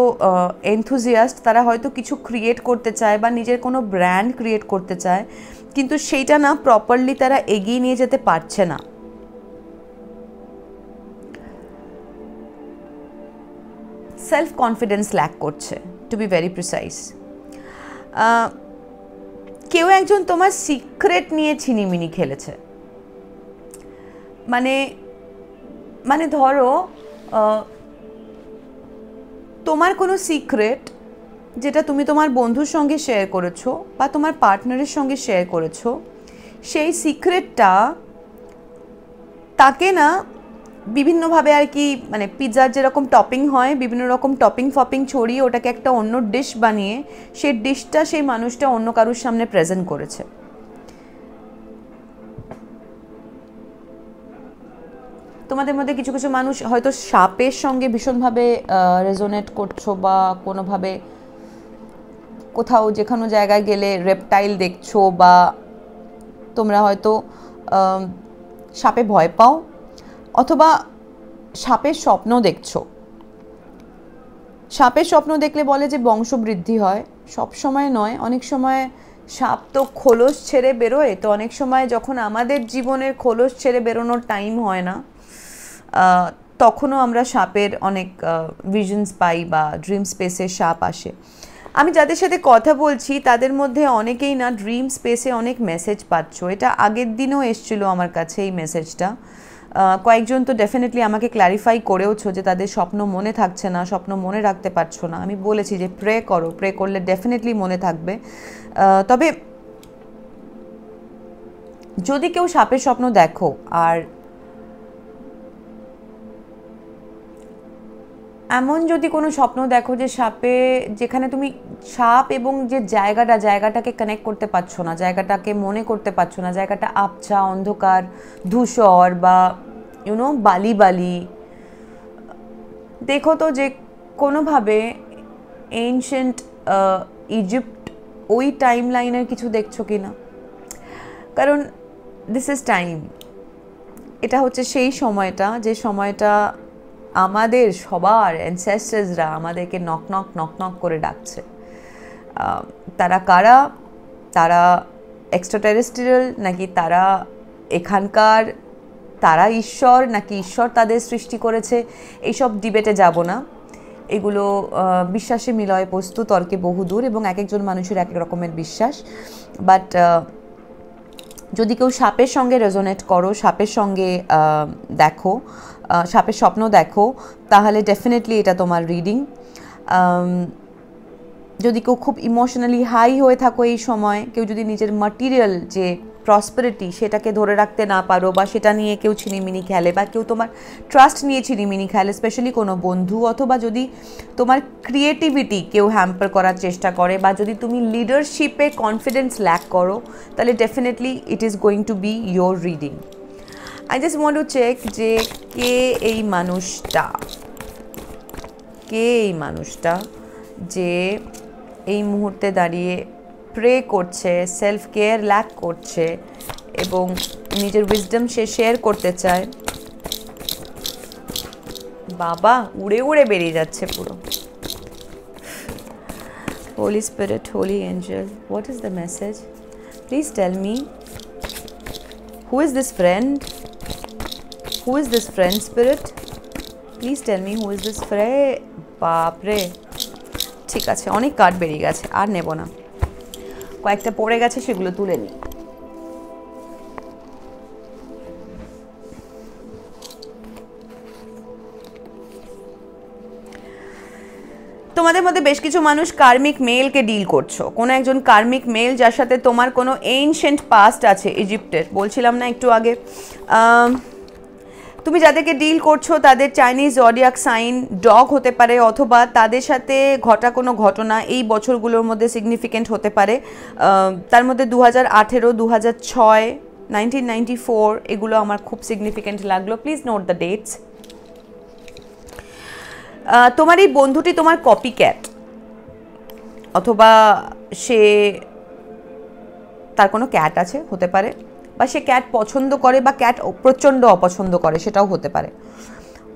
এনথুজিয়াস্ট, তারা হয়তো কিছু ক্রিয়েট করতে চায় বা নিজের কোনো ব্র্যান্ড ক্রিয়েট করতে চায়, কিন্তু সেইটা না প্রপারলি তারা এগিয়ে নিয়ে যেতে পারছে না। সেলফ কনফিডেন্স ল্যাক করছে, টু বি ভেরি প্রিসাইজ। কেউ একজন তোমার সিক্রেট নিয়ে ছিনিমিনি খেলেছে, মানে ধরো তোমার কোনো সিক্রেট যেটা তুমি তোমার বন্ধুর সঙ্গে শেয়ার করেছো বা তোমার পার্টনারের সঙ্গে শেয়ার করেছো, সেই সিক্রেটটা তাকে না বিভিন্নভাবে আর কি, মানে পিৎজার যেরকম টপিং হয়, বিভিন্ন রকম টপিং ফপিং ছড়িয়ে ওটাকে একটা অন্য ডিশ বানিয়ে সেই ডিশটা সেই মানুষটা অন্য কারোর সামনে প্রেজেন্ট করেছে। তোমাদের মধ্যে কিছু কিছু মানুষ হয়তো সাপের সঙ্গে ভীষণভাবে রেজোনেট করছো, বা কোনোভাবে কোথাও যে কোনো জায়গায় গেলে রেপটাইল দেখছো, বা তোমরা হয়তো সাপে ভয় পাও, অথবা সাপের স্বপ্ন দেখছো। সাপের স্বপ্ন দেখলে বলে যে বংশবৃদ্ধি হয়, সব সময় নয়, অনেক সময় সাপ তো খোলস ছেড়ে বেরোয়, তো অনেক সময় যখন আমাদের জীবনের খোলস ছেড়ে বেরোনোর টাইম হয় না, তখনও আমরা সাপের অনেক ভিশনস পাই বা ড্রিম স্পেসে সাপ আসে। আমি যাদের সাথে কথা বলছি তাদের মধ্যে অনেকেই না ড্রিম স্পেসে অনেক মেসেজ পাচ্ছ। এটা আগের দিনও এসেছিলো আমার কাছে এই মেসেজটা। কয়েকজন তো ডেফিনেটলি আমাকে ক্ল্যারিফাই করেওছো যে তাদের স্বপ্ন মনে থাকছে না, স্বপ্ন মনে রাখতে পারছো না। আমি বলেছি যে প্রে করো, প্রে করলে ডেফিনেটলি মনে থাকবে। তবে যদি কেউ সাপের স্বপ্ন দেখো, আর এমন যদি কোনো স্বপ্ন দেখো যে সাপে, যেখানে তুমি সাপ এবং যে জায়গাটাকে কানেক্ট করতে পারছো না, জায়গাটাকে মনে করতে পারছো না, জায়গাটা আবছা, অন্ধকার, ধূসর বা বালি, দেখো তো যে কোনোভাবে এনশিয়েন্ট ইজিপ্ট ওই টাইম লাইনের কিছু দেখছো কি না। কারণ দিস ইজ টাইম, এটা হচ্ছে সেই সময়টা যে সময়টা আমাদের সবার অ্যানসেস্টার্সরা আমাদেরকে নক নক নক নক করে ডাকছে। তারা কারা? তারা এক্সট্রা টেরেস্ট্রিয়াল, নাকি তারা এখানকার, তারা ঈশ্বর, নাকি ঈশ্বর তাদের সৃষ্টি করেছে? এইসব ডিবেটে যাব না, এগুলো বিশ্বাসে মিলয় বস্তু, তর্কে বহুদূর, এবং এক একজন মানুষের এক এক রকমের বিশ্বাস। বাট যদি কেউ সাপের সঙ্গে রেজোনেট করো, সাপের সঙ্গে দেখো, সাপের স্বপ্ন দেখো, তাহলে ডেফিনেটলি এটা তোমার রিডিং। যদি কেউ খুব ইমোশনালি হাই হয়ে থাকো এই সময়, কেউ যদি নিজের ম্যাটেরিয়াল যে প্রসপারিটি সেটাকে ধরে রাখতে না পারো, বা সেটা নিয়ে কেউ ছিনিমিনি খেলে, বা কেউ তোমার ট্রাস্ট নিয়ে ছিনিমিনি খেলে, স্পেশালি কোনো বন্ধু, অথবা যদি তোমার ক্রিয়েটিভিটি কেউ হ্যাম্পার করার চেষ্টা করে, বা যদি তুমি লিডারশিপে কনফিডেন্স ল্যাক করো, তাহলে definitely it is going to be your reading. I just want to check যে কে এই মানুষটা, কে এই মানুষটা যে এই মুহূর্তে দাঁড়িয়ে প্রে করছে, সেলফ কেয়ার ল্যাক করছে, এবং নিজের উইজডম সে শেয়ার করতে চায়। বাবা উড়ে উড়ে বেরিয়ে যাচ্ছে পুরো। Holy spirit, holy angel, what is the message? Please tell me, who is this friend? Who is this friend spirit? Please tell me who is this friend. বাপরে, ঠিক আছে, অনেক কার্ড বেরিয়ে গেছে, আর নেব না। কয়েকটা পড়ে গেছে, সেগুলো তুলে নিই। তোমাদের মধ্যে বেশ কিছু মানুষ কার্মিক মেলকে ডিল করছো, কোনো একজন কার্মিক মেল যার সাথে তোমার কোনো এনশিয়েন্ট পাস্ট আছে, ইজিপ্টের, বলছিলাম না একটু আগে। তুমি যাদেরকে ডিল করছো তাদের চাইনিজ জডিয়াক সাইন ডগ হতে পারে, অথবা তাদের সাথে ঘটা কোনো ঘটনা এই বছরগুলোর মধ্যে সিগনিফিকেন্ট হতে পারে। তার মধ্যে 2018, 2006, 1994 এগুলো আমার খুব সিগনিফিকেন্ট লাগলো। Please note the dates. তোমার এই বন্ধুটি তোমার কপি ক্যাট, অথবা সে, তার কোনো ক্যাট আছে হতে পারে, বা সে ক্যাট পছন্দ করে, বা ক্যাট প্রচণ্ড অপছন্দ করে, সেটাও হতে পারে।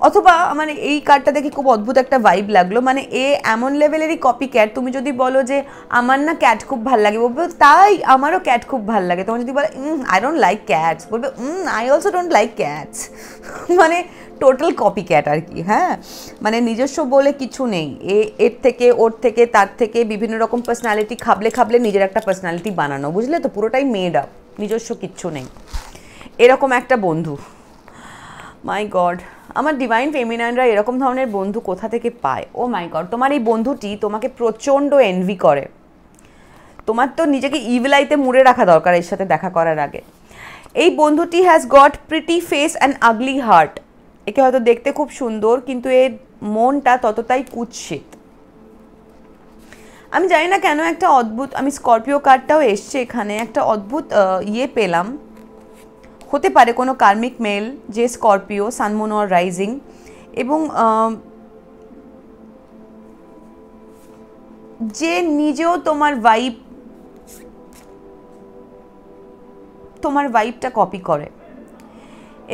অথবা মানে এই কার্ডটা দেখে খুব অদ্ভুত একটা ভাইব লাগলো, মানে এ এমন লেভেলেরই কপি ক্যাট। তুমি যদি বলো যে আমার না ক্যাট খুব ভাল লাগে, বলবে তাই আমারও ক্যাট খুব ভাল লাগে। তোমার যদি বলে আই ডোন্ট লাইক ক্যাটস, বলবে I also don't like cats. মানে টোটাল কপি ক্যাট আর কি। হ্যাঁ, মানে নিজস্ব বলে কিছু নেই, এর থেকে ওর থেকে তার থেকে বিভিন্ন রকম পার্সোনালিটি খাবলে খাবলে নিজের একটা পার্সোনালিটি বানানো, বুঝলে তো? পুরোটাই মেড আপ, নিজস্ব কিচ্ছু নেই, এরকম একটা বন্ধু। মাই গড, আমার ডিভাইন ফেমিনাইনরা এরকম ধরনের বন্ধু কোথা থেকে পায়? ও মাই গড, তোমার এই বন্ধুটি তোমাকে প্রচণ্ড এনভি করে। তোমার তো নিজেকে ইভিলাইতে মুড়ে রাখা দরকার এর সাথে দেখা করার আগে। এই বন্ধুটি has got pretty face and ugly heart. একে হয়তো দেখতে খুব সুন্দর, কিন্তু এর মনটা ততটাই কুৎসিত। আমি জানি না কেন একটা অদ্ভুত, আমি স্করপিও কার্ডটাও এসছে এখানে, একটা অদ্ভুত ইয়ে পেলাম। হতে পারে কোনো কার্মিক মেল যে স্করপিও, সানমুন অর রাইজিং, এবং যে নিজেও তোমার ভাইবটা কপি করে,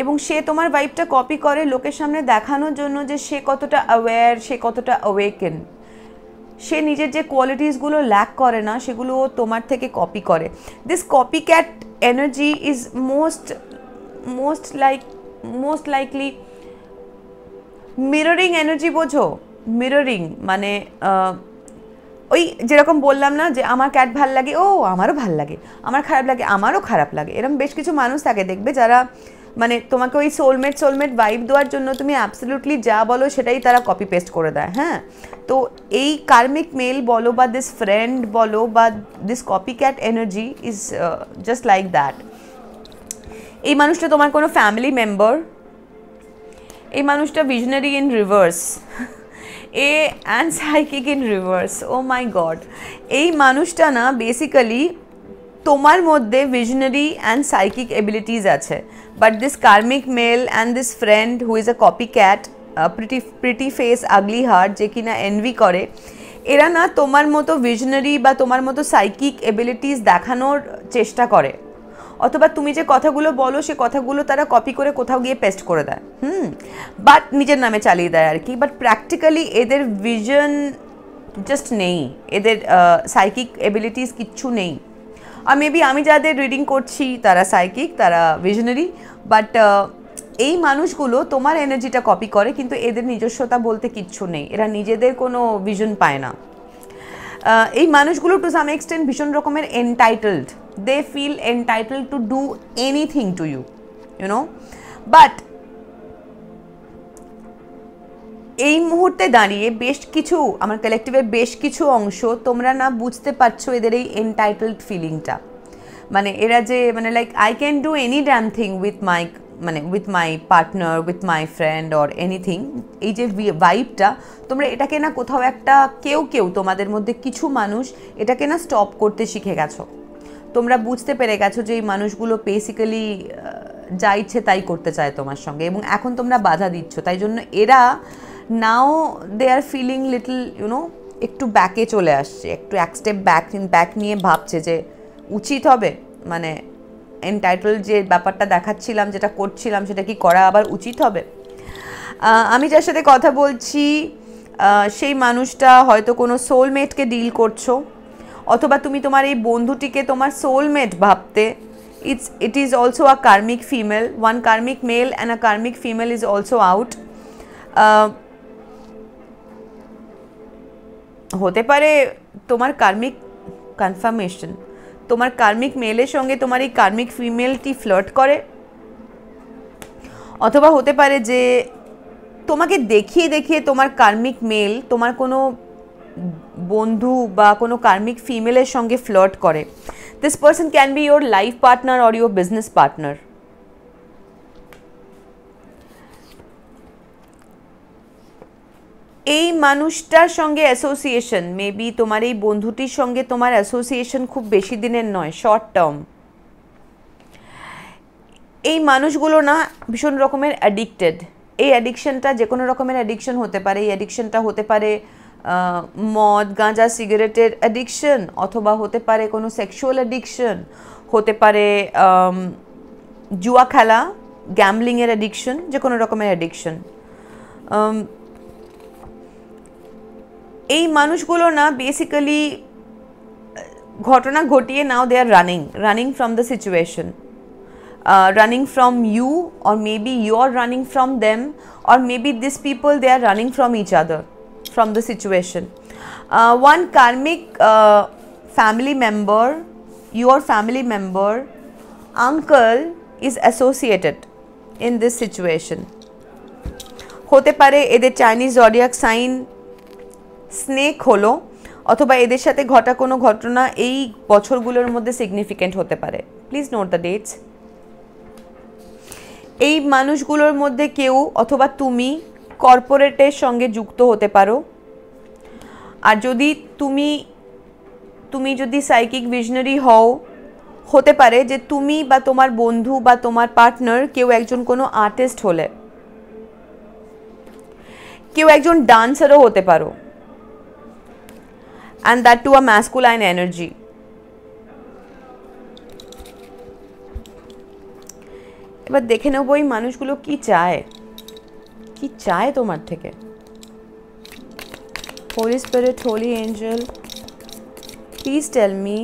এবং সে তোমার ভাইবটা কপি করে লোকের সামনে দেখানোর জন্য যে সে কতটা অ্যাওয়্যার, সে কতটা অ্যাওয়েকেন। সে নিজের যে কোয়ালিটিসগুলো ল্যাক করে না, সেগুলো তোমার থেকে কপি করে। This copy cat energy is most likely mirroring energy. বোঝো? মিররিং মানে ওই যেরকম বললাম না যে আমার ক্যাট ভাল লাগে, ও আমারও ভাল লাগে, আমার খারাপ লাগে, আমারও খারাপ লাগে। এরকম বেশ কিছু মানুষ থাকে দেখবে, যারা মানে তোমাকে ওই সোলমেট ভাইব দেওয়ার জন্য তুমি অ্যাবসলিউটলি যা বলো সেটাই তারা কপি পেস্ট করে দেয়। হ্যাঁ, তো এই কার্মিক মেল বলো, বা দিস ফ্রেন্ড বলো, বা this copy cat energy is just like that. এই মানুষটা তোমার কোনো ফ্যামিলি মেম্বার, এই মানুষটা visionary in reverse, and psychic in reverse. Oh my god, এই মানুষটা না বেসিক্যালি তোমার মধ্যে ভিশনারি অ্যান্ড সাইকিক এবিলিটিস আছে, but this karmic male and this friend who is a copy cat, pretty face ugly heart, যে কিনা NV করে, এরা না তোমার মতো ভিশনারি বা তোমার মতো সাইকিক এবিলিটিস দেখানোর চেষ্টা করে, অথবা তুমি যে কথাগুলো বলো সে কথাগুলো তারা কপি করে কোথাও গিয়ে পেস্ট করে দেয়, বাট নিজের নামে চালিয়ে দেয় আর কি। বাট প্র্যাকটিক্যালি এদের ভিশন জাস্ট নেই, এদের সাইকিক এবিলিটিস কিচ্ছু নেই। আর মেবি আমি যাদের রিডিং করছি তারা সাইকিক, তারা ভিশনারি, বাট এই মানুষগুলো তোমার এনার্জিটা কপি করে, কিন্তু এদের নিজস্বতা বলতে কিচ্ছু নেই, এরা নিজেদের কোনো ভিশন পায় না। এই মানুষগুলো টু সাম এক্সটেন্ট ভীষণ রকমের entitled, they feel entitled to do anything to you, you know. But এই মুহূর্তে দাঁড়িয়ে বেশ কিছু আমার কালেকটিভের বেশ কিছু অংশ তোমরা না বুঝতে পারছো এদের এই এনটাইটেলড ফিলিংটা। মানে এরা যে মানে like I can do any damn thing with my মানে with my partner, with my friend or anything, এই যে ভাইবটা তোমরা এটাকে না কোথাও একটা কেউ তোমাদের মধ্যে কিছু মানুষ এটাকে না স্টপ করতে শিখে গেছো। তোমরা বুঝতে পেরে গেছো যে এই মানুষগুলো বেসিক্যালি যা ইচ্ছে তাই করতে চায় তোমার সঙ্গে, এবং এখন তোমরা বাধা দিচ্ছ, তাই জন্য এরা নাও they are feeling little YONO একটু ব্যাকে চলে আসছে, একটু এক স্টেপ ব্যাক নিয়ে ভাবছে যে উচিত হবে, মানে এনটাইটেল যে ব্যাপারটা দেখাচ্ছিলাম, যেটা করছিলাম, সেটা কি করা আবার উচিত হবে। আমি যার সাথে কথা বলছি সেই মানুষটা হয়তো কোনো সোলমেটকে ডিল করছো, অথবা তুমি তোমার এই বন্ধুটিকে তোমার সোলমেট ভাবতে। It is also a karmic female, one karmic male and a karmic female is also out. হতে পারে তোমার কার্মিক কনফার্মেশন, তোমার কার্মিক মেলের সঙ্গে তোমার এই কার্মিক ফিমেলটি ফ্লার্ট করে, অথবা হতে পারে যে তোমাকে দেখিয়ে তোমার কার্মিক মেল তোমার কোনো বন্ধু বা কোনো কার্মিক ফিমেলের সঙ্গে ফ্লার্ট করে। This person can be your life partner or your business partner. এই মানুষটার সঙ্গে অ্যাসোসিয়েশন, মেবি তোমার এই বন্ধুটির সঙ্গে তোমার অ্যাসোসিয়েশন খুব বেশি দিনের নয়, শর্ট টার্ম। এই মানুষগুলো না ভীষণ রকমের অ্যাডিক্টেড। এই অ্যাডিকশনটা যে কোনো রকমের অ্যাডিকশন হতে পারে। এই অ্যাডিকশনটা হতে পারে মদ, গাঁজা, সিগারেটের অ্যাডিকশন, অথবা হতে পারে কোনো সেক্সুয়াল অ্যাডিকশন, হতে পারে জুয়া খেলা, গ্যাম্বলিংয়ের অ্যাডিকশন, যে কোনো রকমের অ্যাডিকশন। এই মানুষগুলো না বেসিক্যালি ঘটনা ঘটিয়ে now they are running from the situation, running from you, or maybe you are running from them, or maybe these people they are running from each other, from the situation. One karmic family member, your family member, uncle is associated in this situation. হতে পারে এদের Chinese জডিয়াক sign snake হলো, অথবা এদের সাথে ঘটা কোনো ঘটনা এই বছরগুলোর মধ্যে সিগনিফিক্যান্ট হতে পারে। Please note the dates. এই মানুষগুলোর মধ্যে কেউ অথবা তুমি কর্পোরেটের সঙ্গে যুক্ত হতে পারো। আর যদি তুমি যদি সাইকিক ভিশনারি হও, হতে পারে যে তুমি বা তোমার বন্ধু বা তোমার পার্টনার কেউ একজন কোনো আর্টিস্ট হলে, কেউ একজন ডান্সারও হতে পারো, and that too a masculine energy. এবার দেখে নেব এই মানুষগুলো কি চায় তোমার থেকে। Holy spirit, holy angel, please tell me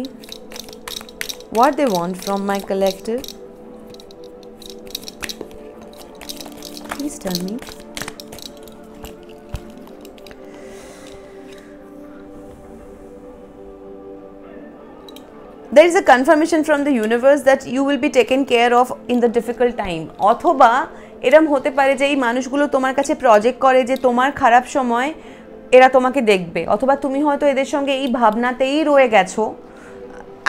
what they want from my collective. Please tell me. There is a confirmation from the universe that you will be taken care of in the difficult time. অথবা এরম হতে পারে যে এই মানুষগুলো তোমার কাছে project করে যে তোমার খারাপ সময় এরা তোমাকে দেখবে, অথবা তুমি হয়তো এদের সঙ্গে এই ভাবনাতেই রয়ে গেছো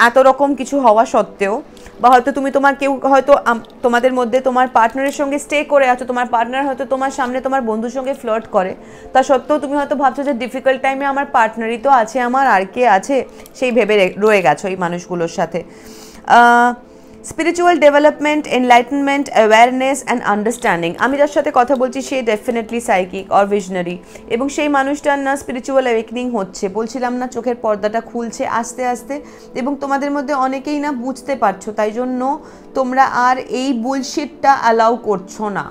এত রকম কিছু হওয়া সত্ত্বেও, বা হয়তো তুমি তোমার কেউ হয়তো তোমাদের মধ্যে তোমার পার্টনারের সঙ্গে স্টে করে আছো, তোমার পার্টনার হয়তো তোমার সামনে তোমার বন্ধুর সঙ্গে ফ্লার্ট করে, তা সত্ত্বেও তুমি হয়তো ভাবছো যে ডিফিকাল্ট টাইমে আমার পার্টনারই তো আছে, আমার আর কে আছে, সেই ভেবে রয়ে গেছো এই মানুষগুলোর সাথে। Spiritual development, enlightenment, awareness and understanding. আমি যার সাথে কথা বলছি সে ডেফিনেটলি সাইকিক অর ভিশনারি, এবং সেই মানুষটার না স্পিরিচুয়াল অ্যাওয়েকনিং হচ্ছে, বলছিলাম না চোখের পর্দাটা খুলছে আস্তে আস্তে, এবং তোমাদের মধ্যে অনেকেই না বুঝতে পারছো, তাই জন্য তোমরা আর এই বুলশিটটা অ্যালাউ করছো না।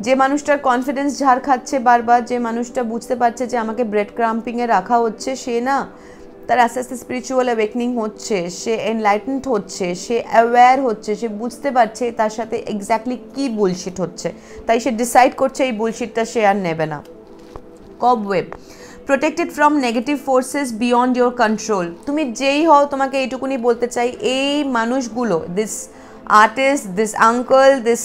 যে মানুষটার কনফিডেন্স ঝাড় খাচ্ছে বারবার, যে মানুষটা বুঝতে পারছে যে আমাকে ব্রেড ক্রাম্পিংয়ে রাখা হচ্ছে, সে না তার আস্তে আস্তে স্পিরিচুয়াল অ্যাওয়েকনিং হচ্ছে, সে এনলাইটেন্ড হচ্ছে, সে অ্যাওয়্যার হচ্ছে, সে বুঝতে পারছে তার সাথে এক্স্যাক্টলি কী বুলশিট হচ্ছে, তাই সে ডিসাইড করছে এই বুলশিটটা সে আর নেবে না। Cobweb, protected from negative forces beyond your control. তুমি যেই হও, তোমাকে এইটুকুনি বলতে চাই, এই মানুষগুলো, this artist, this uncle, this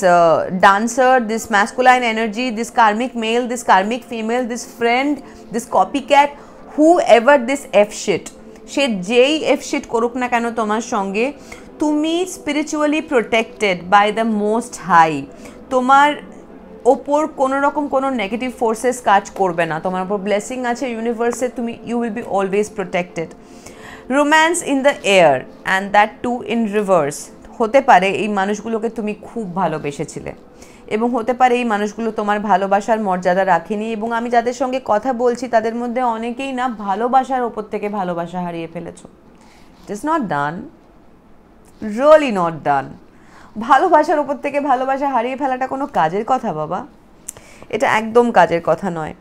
dancer, this masculine energy, this karmic male, this karmic female, this friend, this copycat, whoever this F shit, সে যেই F shit করুক না কেন তোমার সঙ্গে, তুমি spiritually protected by the most high. তোমার ওপর কোনো রকম কোনো নেগেটিভ ফোর্সেস কাজ করবে না, তোমার ওপর ব্লেসিং আছে ইউনিভার্সে, তুমি you will be always protected. Romance in the air and that too in reverse. হতে পারে এই মানুষগুলোকে তুমি খুব ভালোবেসেছিলে, এবং হতে পারে এই মানুষগুলো তোমার ভালোবাসার মর্যাদা রাখেনি, এবং আমি যাদের সঙ্গে কথা বলছি তাদের মধ্যে অনেকেই না ভালোবাসার ওপর থেকে ভালোবাসা হারিয়ে ফেলেছো। ইট is not done, really not done. ভালোবাসার ওপর থেকে ভালোবাসা হারিয়ে ফেলাটা কোনো কাজের কথা বাবা, এটা একদম কাজের কথা নয়।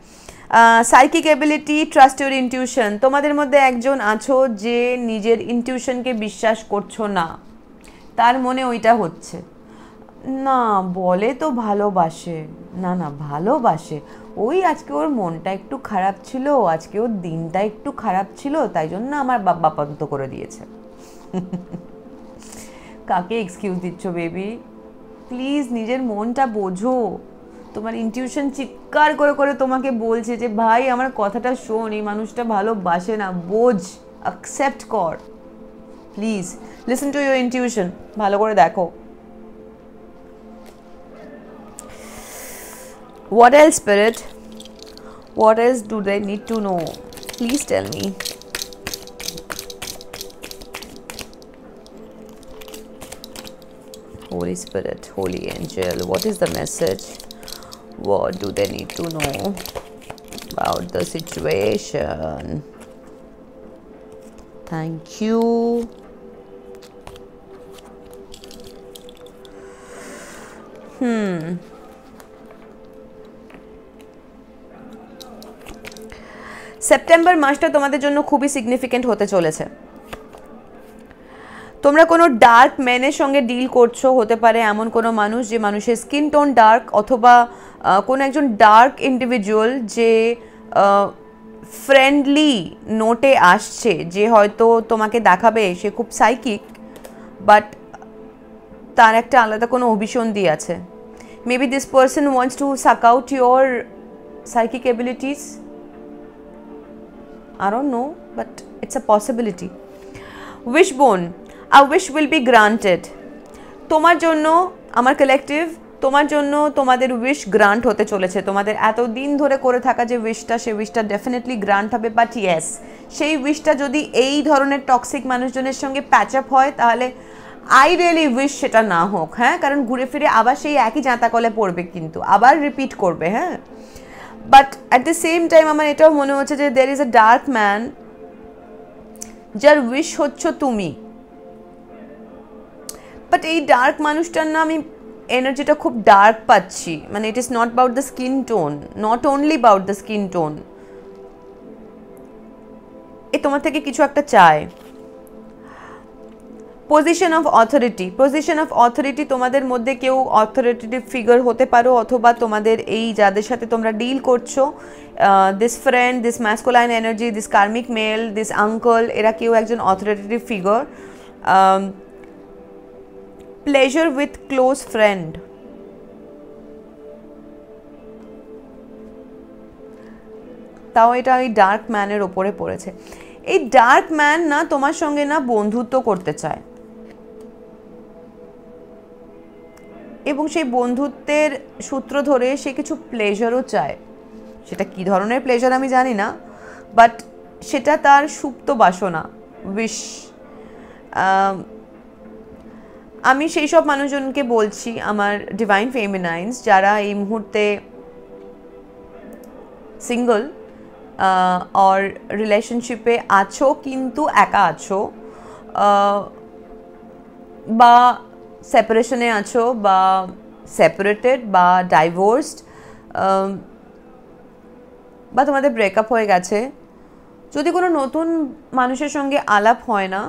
Psychic ability, trust your intuition. তোমাদের মধ্যে একজন আছো যে নিজের ইনটিউশনকে বিশ্বাস করছো না, তার মনে ওইটা হচ্ছে না, বলে তো ভালোবাসে, না না ভালোবাসে, ওই আজকে ওর মনটা একটু খারাপ ছিল, আজকে ওর দিনটা একটু খারাপ ছিল, তাই জন্য আমার বাবা পন্ত করে দিয়েছে। কাকে এক্সকিউজ দিচ্ছ বেবি? প্লিজ নিজের মনটা বোঝো। তোমার ইনটিউশন চিৎকার করে করে তোমাকে বলছে যে ভাই আমার কথাটা শোন, এই মানুষটা ভালোবাসে না, বোঝ, অ্যাকসেপ্ট কর। Please listen to your intuition, ভালো করে দেখো। What else, Spirit? What else do they need to know? Please tell me. Holy Spirit, Holy Angel, what is the message? What do they need to know about the situation? Thank you. September মাসটা তোমাদের জন্য খুবই significant হতে চলেছে। তোমরা কোনো dark ম্যানের সঙ্গে ডিল করছো, হতে পারে এমন কোনো মানুষ যে মানুষের স্কিন টোন ডার্ক, অথবা কোনো একজন ডার্ক ইন্ডিভিজুয়াল যে ফ্রেন্ডলি নোটে আসছে, যে হয়তো তোমাকে দেখাবে সে খুব সাইকিক, বাট তার একটা আলাদা কোনো অভিসন্ধি আছে। Maybe this person wants to সাক out your psychic abilities. I don't know, but it's a possibility. Wishbone, a wish will be granted. তোমার জন্য আমার কালেকটিভ, তোমার জন্য তোমাদের উইশ গ্রান্ট হতে চলেছে। তোমাদের এতদিন ধরে করে থাকা যে উইশটা, সেই উইশটা ডেফিনেটলি গ্রান্ট হবে। বাট ইয়েস, সেই উইশটা যদি এই ধরনের টক্সিক মানুষজনের সঙ্গে প্যাচ আপ হয়, তাহলে আই রিয়েলি উইশ সেটা না হোক। হ্যাঁ, কারণ ঘুরে ফিরে আবার সেই একই জাঁতাকলে পড়বে, কিন্তু আবার রিপিট করবে। হ্যাঁ, but at the same time আমার এটাও মনে হচ্ছে যে there is a dark man যার উইশ হচ্ছ তুমি। বাট এই ডার্ক মানুষটার না আমি এনার্জিটা খুব ডার্ক পাচ্ছি, মানে it is not about the skin tone, not only about the skin tone. এ তোমার থেকে কিছু একটা চায়। Position of authority, position of authority, তোমাদের মধ্যে কেউ অথরিটেটিভ ফিগার হতে পারো, অথবা তোমাদের এই যাদের সাথে তোমরা ডিল করছো, this friend, this masculine energy, this karmic male, this uncle, এরা কেউ একজন authoritative figure. Pleasure with close friend, তাও এটা এই ডার্ক ম্যানের ওপরে পড়েছে। এই ডার্ক ম্যান না তোমার সঙ্গে না বন্ধুত্ব করতে চায়, এবং সেই বন্ধুত্বের সূত্র ধরে সে কিছু প্লেজারও চায়। সেটা কি ধরনের প্লেজার আমি জানি না, বাট সেটা তার সুপ্ত বাসনা, উইশ। আমি সেই সব মানুষজনকে বলছি, আমার ডিভাইন ফেমিনাইন্স, যারা এই মুহূর্তে সিঙ্গল অর রিলেশনশিপে আছো কিন্তু একা আছো, বা সেপারেশনে আছো, বা সেপারেটেড, বা ডাইভোর্সড, বা তোমাদের ব্রেকআপ হয়ে গেছে। যদি কোনো নতুন মানুষের সঙ্গে আলাপ হয় না,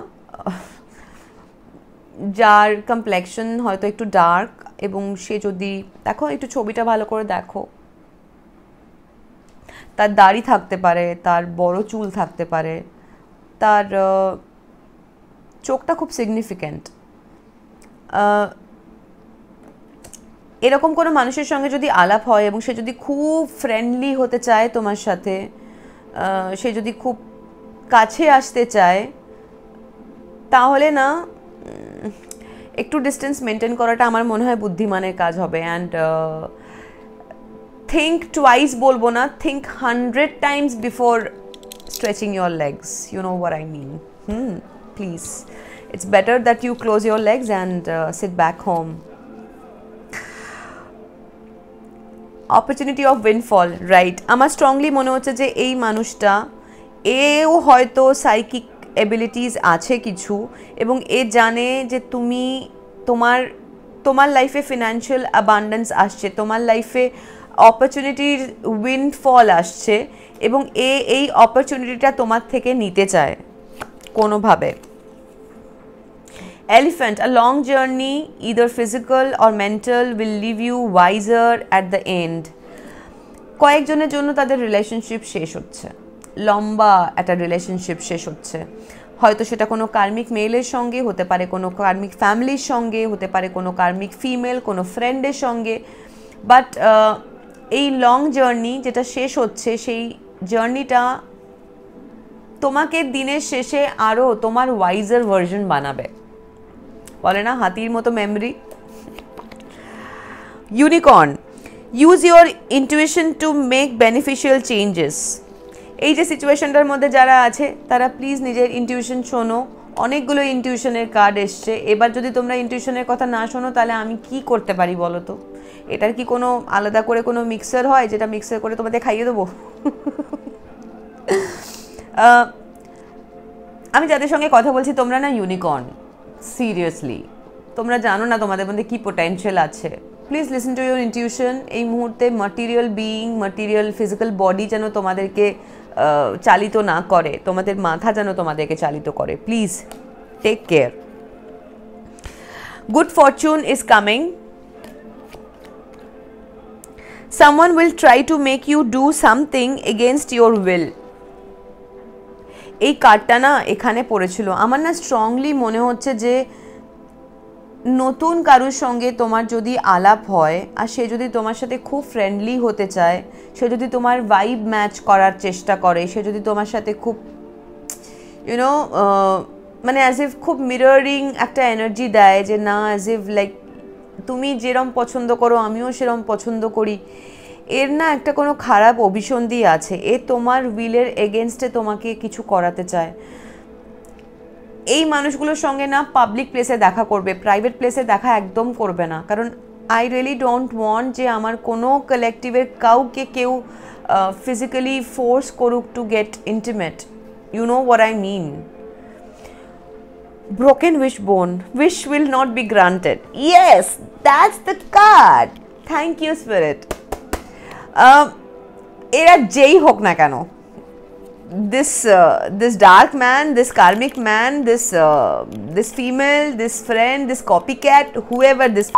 যার কমপ্লেকশন হয়তো একটু ডার্ক, এবং সে যদি, দেখো একটু ছবিটা ভালো করে দেখো, তার দাড়ি থাকতে পারে, তার বড় চুল থাকতে পারে, তার চোখটা খুব সিগনিফিক্যান্ট। এরকম কোনো মানুষের সঙ্গে যদি আলাপ হয় এবং সে যদি খুব ফ্রেন্ডলি হতে চায় তোমার সাথে, সে যদি খুব কাছে আসতে চায়, তাহলে না একটু ডিস্টেন্স মেনটেন করাটা আমার মনে হয় বুদ্ধিমানের কাজ হবে। অ্যান্ড থিঙ্ক টুয়াইস বলবো না, think 100 times before stretching your legs, you know what I mean. Please, it's better that you close your legs and sit back home. Opportunity of windfall, right. আমার স্ট্রংলি মনে হচ্ছে যে এই মানুষটা, এও হয়তো সাইকিক এবিলিটিস আছে কিছু, এবং এ জানে যে তুমি, তোমার লাইফে ফিনান্সিয়াল অ্যাবান্ডেন্স আসছে, তোমার লাইফে অপরচুনিটির উইন্ডফল আসছে, এবং এই অপরচুনিটিটা তোমার থেকে নিতে চায় কোনোভাবে। Elephant, a long journey, either physical or mental, will leave you wiser at the end. কয়েকজনের জন্য তাদের রিলেশনশিপ শেষ হচ্ছে, লম্বা একটা রিলেশনশিপ শেষ হচ্ছে, হয়তো সেটা কোনো কার্মিক মেলের সঙ্গে হতে পারে, কোনো কার্মিক ফ্যামিলির সঙ্গে হতে পারে, কোনো কার্মিক ফিমেল, কোনো ফ্রেন্ডের সঙ্গে। বাট এই লং জার্নি যেটা শেষ হচ্ছে, সেই জার্নিটা তোমাকে দিনের শেষে আরও তোমার ওয়াইজার ভার্জন বানাবে। বলে না হাতির মতো memory. Unicorn, use your intuition to make beneficial changes. এই যে সিচুয়েশনটার মধ্যে যারা আছে, তারা প্লিজ নিজের ইন্টিউশন শোনো। অনেকগুলো ইন্টিউশনের কার্ড এসছে। এবার যদি তোমরা ইন্টিউশনের কথা না শোনো, তাহলে আমি কি করতে পারি বলো তো? এটার কি কোনো আলাদা করে কোনো মিক্সার হয় যেটা মিক্সার করে তোমাদের খাইয়ে দেবো? আমি যাদের সঙ্গে কথা বলছি, তোমরা না ইউনিকর্ন, সিরিয়াসলি তোমরা জানো না তোমাদের মধ্যে কী পোটেনশিয়াল আছে। Please listen to your intuition. এই মুহূর্তে material being, material physical body যেন তোমাদেরকে চালিত না করে, তোমাদের মাথা যেন তোমাদেরকে চালিত করে। Please take care. Good fortune is coming. Someone will try to make you do something against your will. এই কার্ডটা না এখানে পড়েছিল। আমার না স্ট্রংলি মনে হচ্ছে যে নতুন কারোর সঙ্গে তোমার যদি আলাপ হয়, আর সে যদি তোমার সাথে খুব ফ্রেন্ডলি হতে চায়, সে যদি তোমার ভাইব ম্যাচ করার চেষ্টা করে, সে যদি তোমার সাথে খুব ইউনো মানে অ্যাজ ইফ খুব মিররিং একটা এনার্জি দেয়, যে না অ্যাজ ইফ লাইক তুমি যেরম পছন্দ করো আমিও সেরম পছন্দ করি, এর না একটা কোনো খারাপ অভিসন্ধি আছে। এ তোমার উইলের এগেনস্টে তোমাকে কিছু করাতে চায়। এই মানুষগুলোর সঙ্গে না পাবলিক প্লেসে দেখা করবে, প্রাইভেট প্লেসে দেখা একদম করবে না। কারণ আই রিয়েলি ডোন্ট ওয়ান্ট যে আমার কোনো কালেকটিভের কাউকে কেউ ফিজিক্যালি ফোর্স করুক to get intimate. You know what I mean. Broken wishbone, wish will not be granted. Yes, that's the card. Thank you, Spirit. এরা যেই হোক না কেন, this dark man, this karmic man, this female, this friend, this copycat, whoever this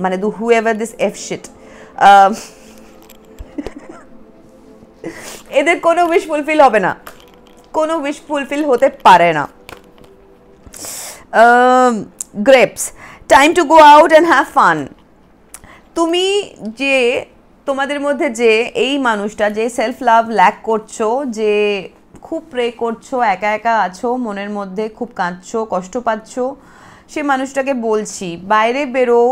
মানে whoever this F shit, এদের কোনো wish fulfil হবে না, কোনো উইশ ফুলফিল হতে পারে না। Grapes, time to go out and have fun. তুমি যে তোমাদের মধ্যে যে এই মানুষটা যে সেলফ লাভ ল্যাক করছো, যে খুব প্রে করছো, একা একা আছো, মনের মধ্যে খুব কাঁদছো, কষ্ট পাচ্ছ, সে মানুষটাকে বলছি বাইরে বেরো,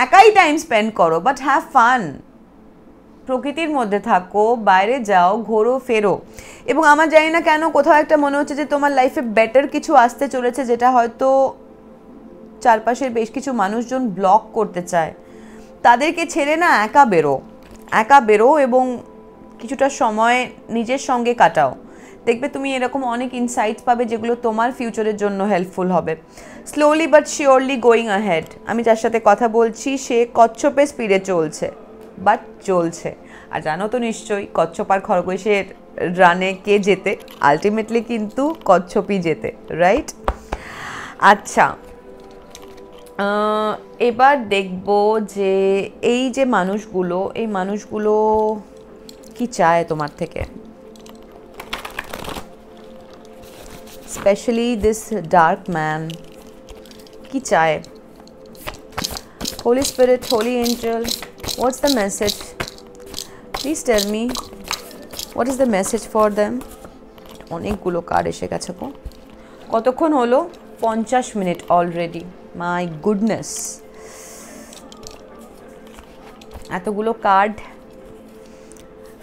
একাই টাইম স্পেন্ড করো, বাট হ্যাভ ফান। প্রকৃতির মধ্যে থাকো, বাইরে যাও, ঘোরো ফেরো। এবং আমার জানি না কেন কোথাও একটা মনে হচ্ছে যে তোমার লাইফে বেটার কিছু আসতে চলেছে, যেটা হয়তো চারপাশের বেশ কিছু মানুষজন ব্লক করতে চায়, তাদেরকে ছেড়ে না একা বেরো এবং কিছুটা সময় নিজের সঙ্গে কাটাও। দেখবে তুমি এরকম অনেক ইনসাইটস পাবে যেগুলো তোমার ফিউচারের জন্য হেল্পফুল হবে। Slowly but surely going ahead. আমি যার সাথে কথা বলছি সে কচ্ছপের স্পিডে চলছে। আর জানো তো নিশ্চয়ই কচ্ছপ আর খরগোশের রানে কে জেতে? আলটিমেটলি কিন্তু কচ্ছপই জেতে, রাইট? আচ্ছা, এবার দেখব যে এই যে মানুষগুলো কি চায় তোমার থেকে, স্পেশালি দিস ডার্ক ম্যান কি চায়? Holy spirit, holy angel, what's the message? Please tell me what is the message for them. অনেকগুলো কার্ড এসে গেছে গো। কতক্ষণ হলো? 50 মিনিট অলরেডি। মাই গুডনেস, এতগুলো কার্ড।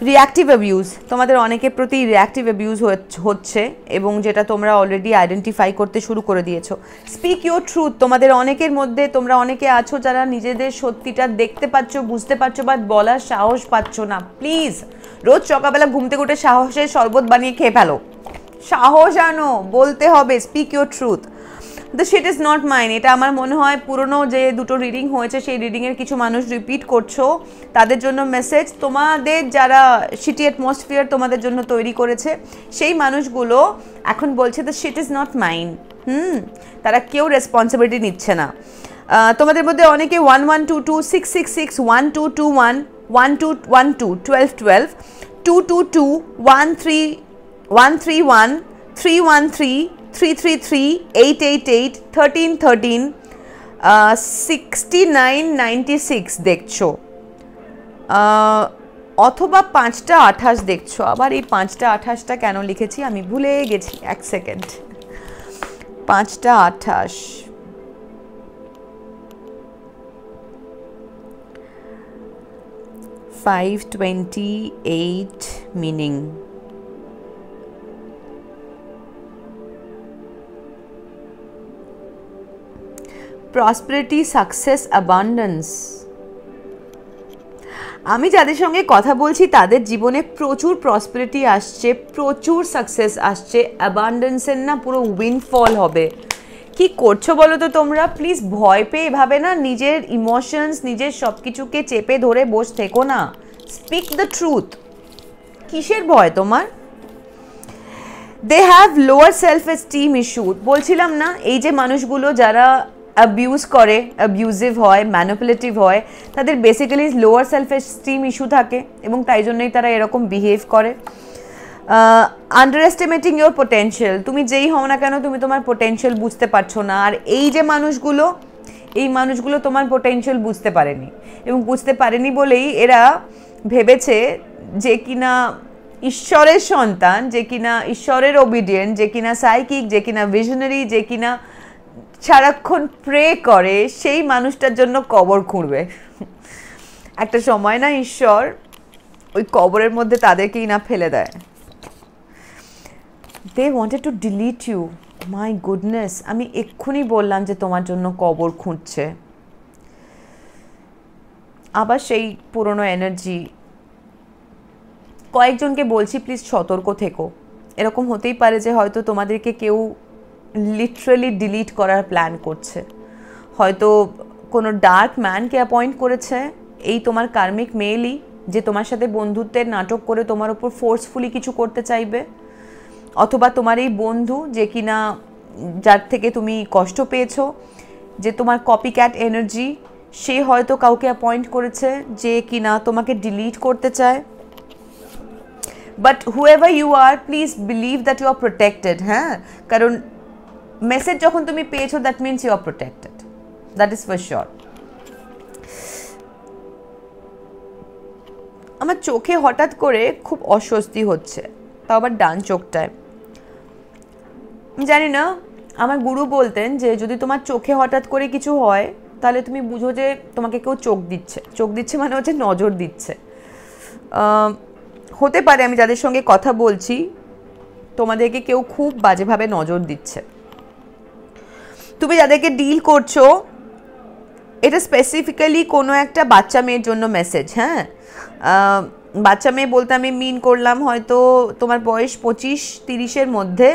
রিঅ্যাক্টিভ অ্যাবিউজ, তোমাদের অনেকের প্রতি রিঅ্যাক্টিভ অ্যাবিউজ হচ্ছে এবং যেটা তোমরা অলরেডি আইডেন্টিফাই করতে শুরু করে দিয়েছো। Speak your truth. তোমাদের অনেকের মধ্যে তোমরা অনেকে আছো যারা নিজেদের সত্যিটা দেখতে পাচ্ছ, বুঝতে পারছো, বাট বলার সাহস পাচ্ছ না। প্লিজ রোজ সকালবেলা ঘুম থেকে উঠে সাহসের শরবত বানিয়ে খেয়ে ফেলো, সাহস আনো, বলতে হবে। Speak your truth. The shit is not mine. এটা আমার মনে হয় পুরনো যে দুটো রিডিং হয়েছে সেই রিডিংয়ের কিছু মানুষ রিপিট করছো, তাদের জন্য মেসেজ। তোমাদের যারা শিটি অ্যাটমসফিয়ার তোমাদের জন্য তৈরি করেছে সেই মানুষগুলো এখন বলছে the shit is not mine. তারা কেউ রেসপন্সিবিলিটি নিচ্ছে না। তোমাদের মধ্যে অনেকে 1122 666 1221 1212 1212 222 13 131 313 333 888 1313 6996 দেখছো, অথবা 5টা 28 দেখছো। আবার এই 5টা 28টা কেন লিখেছি আমি ভুলে গেছি, এক সেকেন্ড। 5টা 28 528 মিনিং। Prosperity, success, abundance. আমি যাদের সঙ্গে কথা বলছি তাদের জীবনে প্রচুর প্রসপারিটি আসছে, প্রচুর সাকসেস আসছে, অ্যাবান্ডেন্সের না পুরো উইনফল হবে। কি করছো বলো তো তোমরা? প্লিজ ভয় পেয়ে এভাবে না নিজের ইমোশনস, নিজের সব কিছুকে চেপে ধরে বসে থেকো না। Speak the truth. কিসের ভয় তোমার? They have lower self esteem issue. বলছিলাম না, এই যে মানুষগুলো যারা অ্যাবিউজ করে, অ্যাবিউজিভ হয়, ম্যানিপুলেটিভ হয়, তাদের basically lower self esteem issue থাকে এবং তাই জন্যই তারা এরকম বিহেভ করে। Under estimating your potential. তুমি যেই হও না কেন তুমি তোমার পোটেনশিয়াল বুঝতে পারছো না। আর এই যে মানুষগুলো তোমার পোটেনশিয়াল বুঝতে পারেনি এবং বুঝতে পারেনি বলেই এরা ভেবেছে যে কিনা ঈশ্বরের সন্তান, যে কিনা ঈশ্বরের ওবিডিয়েন্ট, যে কিনা সাইকিক, যে কিনা ভিশনারি, যে কিনা সারাক্ষণ প্রে করে, সেই মানুষটার জন্য কবর খুঁড়বে। একটা সময় না ঈশ্বর ওই কবরের মধ্যে তাদেরকেই না ফেলে দেয়। They wanted to delete you. My goodness, আমি এক্ষুনি বললাম যে তোমার জন্য কবর খুঁড়ছে। আবার সেই পুরনো এনার্জি। কয়েকজনকে বলছি প্লিজ সতর্ক থেকো। এরকম হতেই পারে যে হয়তো তোমাদেরকে কেউ লিটারালি ডিলিট করার প্ল্যান করছে, হয়তো কোনো ডার্ক ম্যানকে অ্যাপয়েন্ট করেছে এই তোমার কার্মিক মেলই, যে তোমার সাথে বন্ধুত্বের নাটক করে তোমার উপর ফোর্সফুলি কিছু করতে চাইবে। অথবা তোমার এই বন্ধু যে কিনা যার থেকে তুমি কষ্ট পেয়েছো, যে তোমার কপি ক্যাট এনার্জি, সে হয়তো কাউকে অ্যাপয়েন্ট করেছে যে কিনা তোমাকে ডিলিট করতে চায়। But whoever you are, please believe that you are protected. হ্যাঁ, কারণ মেসেজ যখন তুমি পেয়েছো that means you are protected, that is for sure. আমার চোখে হঠাৎ করে খুব অস্বস্তি হচ্ছে, তাও আবার ডান চোখটায়। জানি না, আমার গুরু বলতেন যে যদি তোমার চোখে হঠাৎ করে কিছু হয় তাহলে তুমি বুঝো যে তোমাকে কেউ চোখ দিচ্ছে মানে হচ্ছে নজর দিচ্ছে। হতে পারে আমি যাদের সঙ্গে কথা বলছি তোমাদেরকে কেউ খুব বাজেভাবে নজর দিচ্ছে। তুমি যাদেরকে ডিল করছো, এটা স্পেসিফিক্যালি কোনো একটা বাচ্চা মেয়ের জন্য মেসেজ। হ্যাঁ, বাচ্চা মেয়ে বলতে আমি মিন করলাম হয়তো তোমার বয়স 25-30-এর মধ্যে,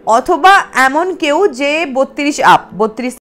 অথবা এমন কেউ যে 32 আপ, 32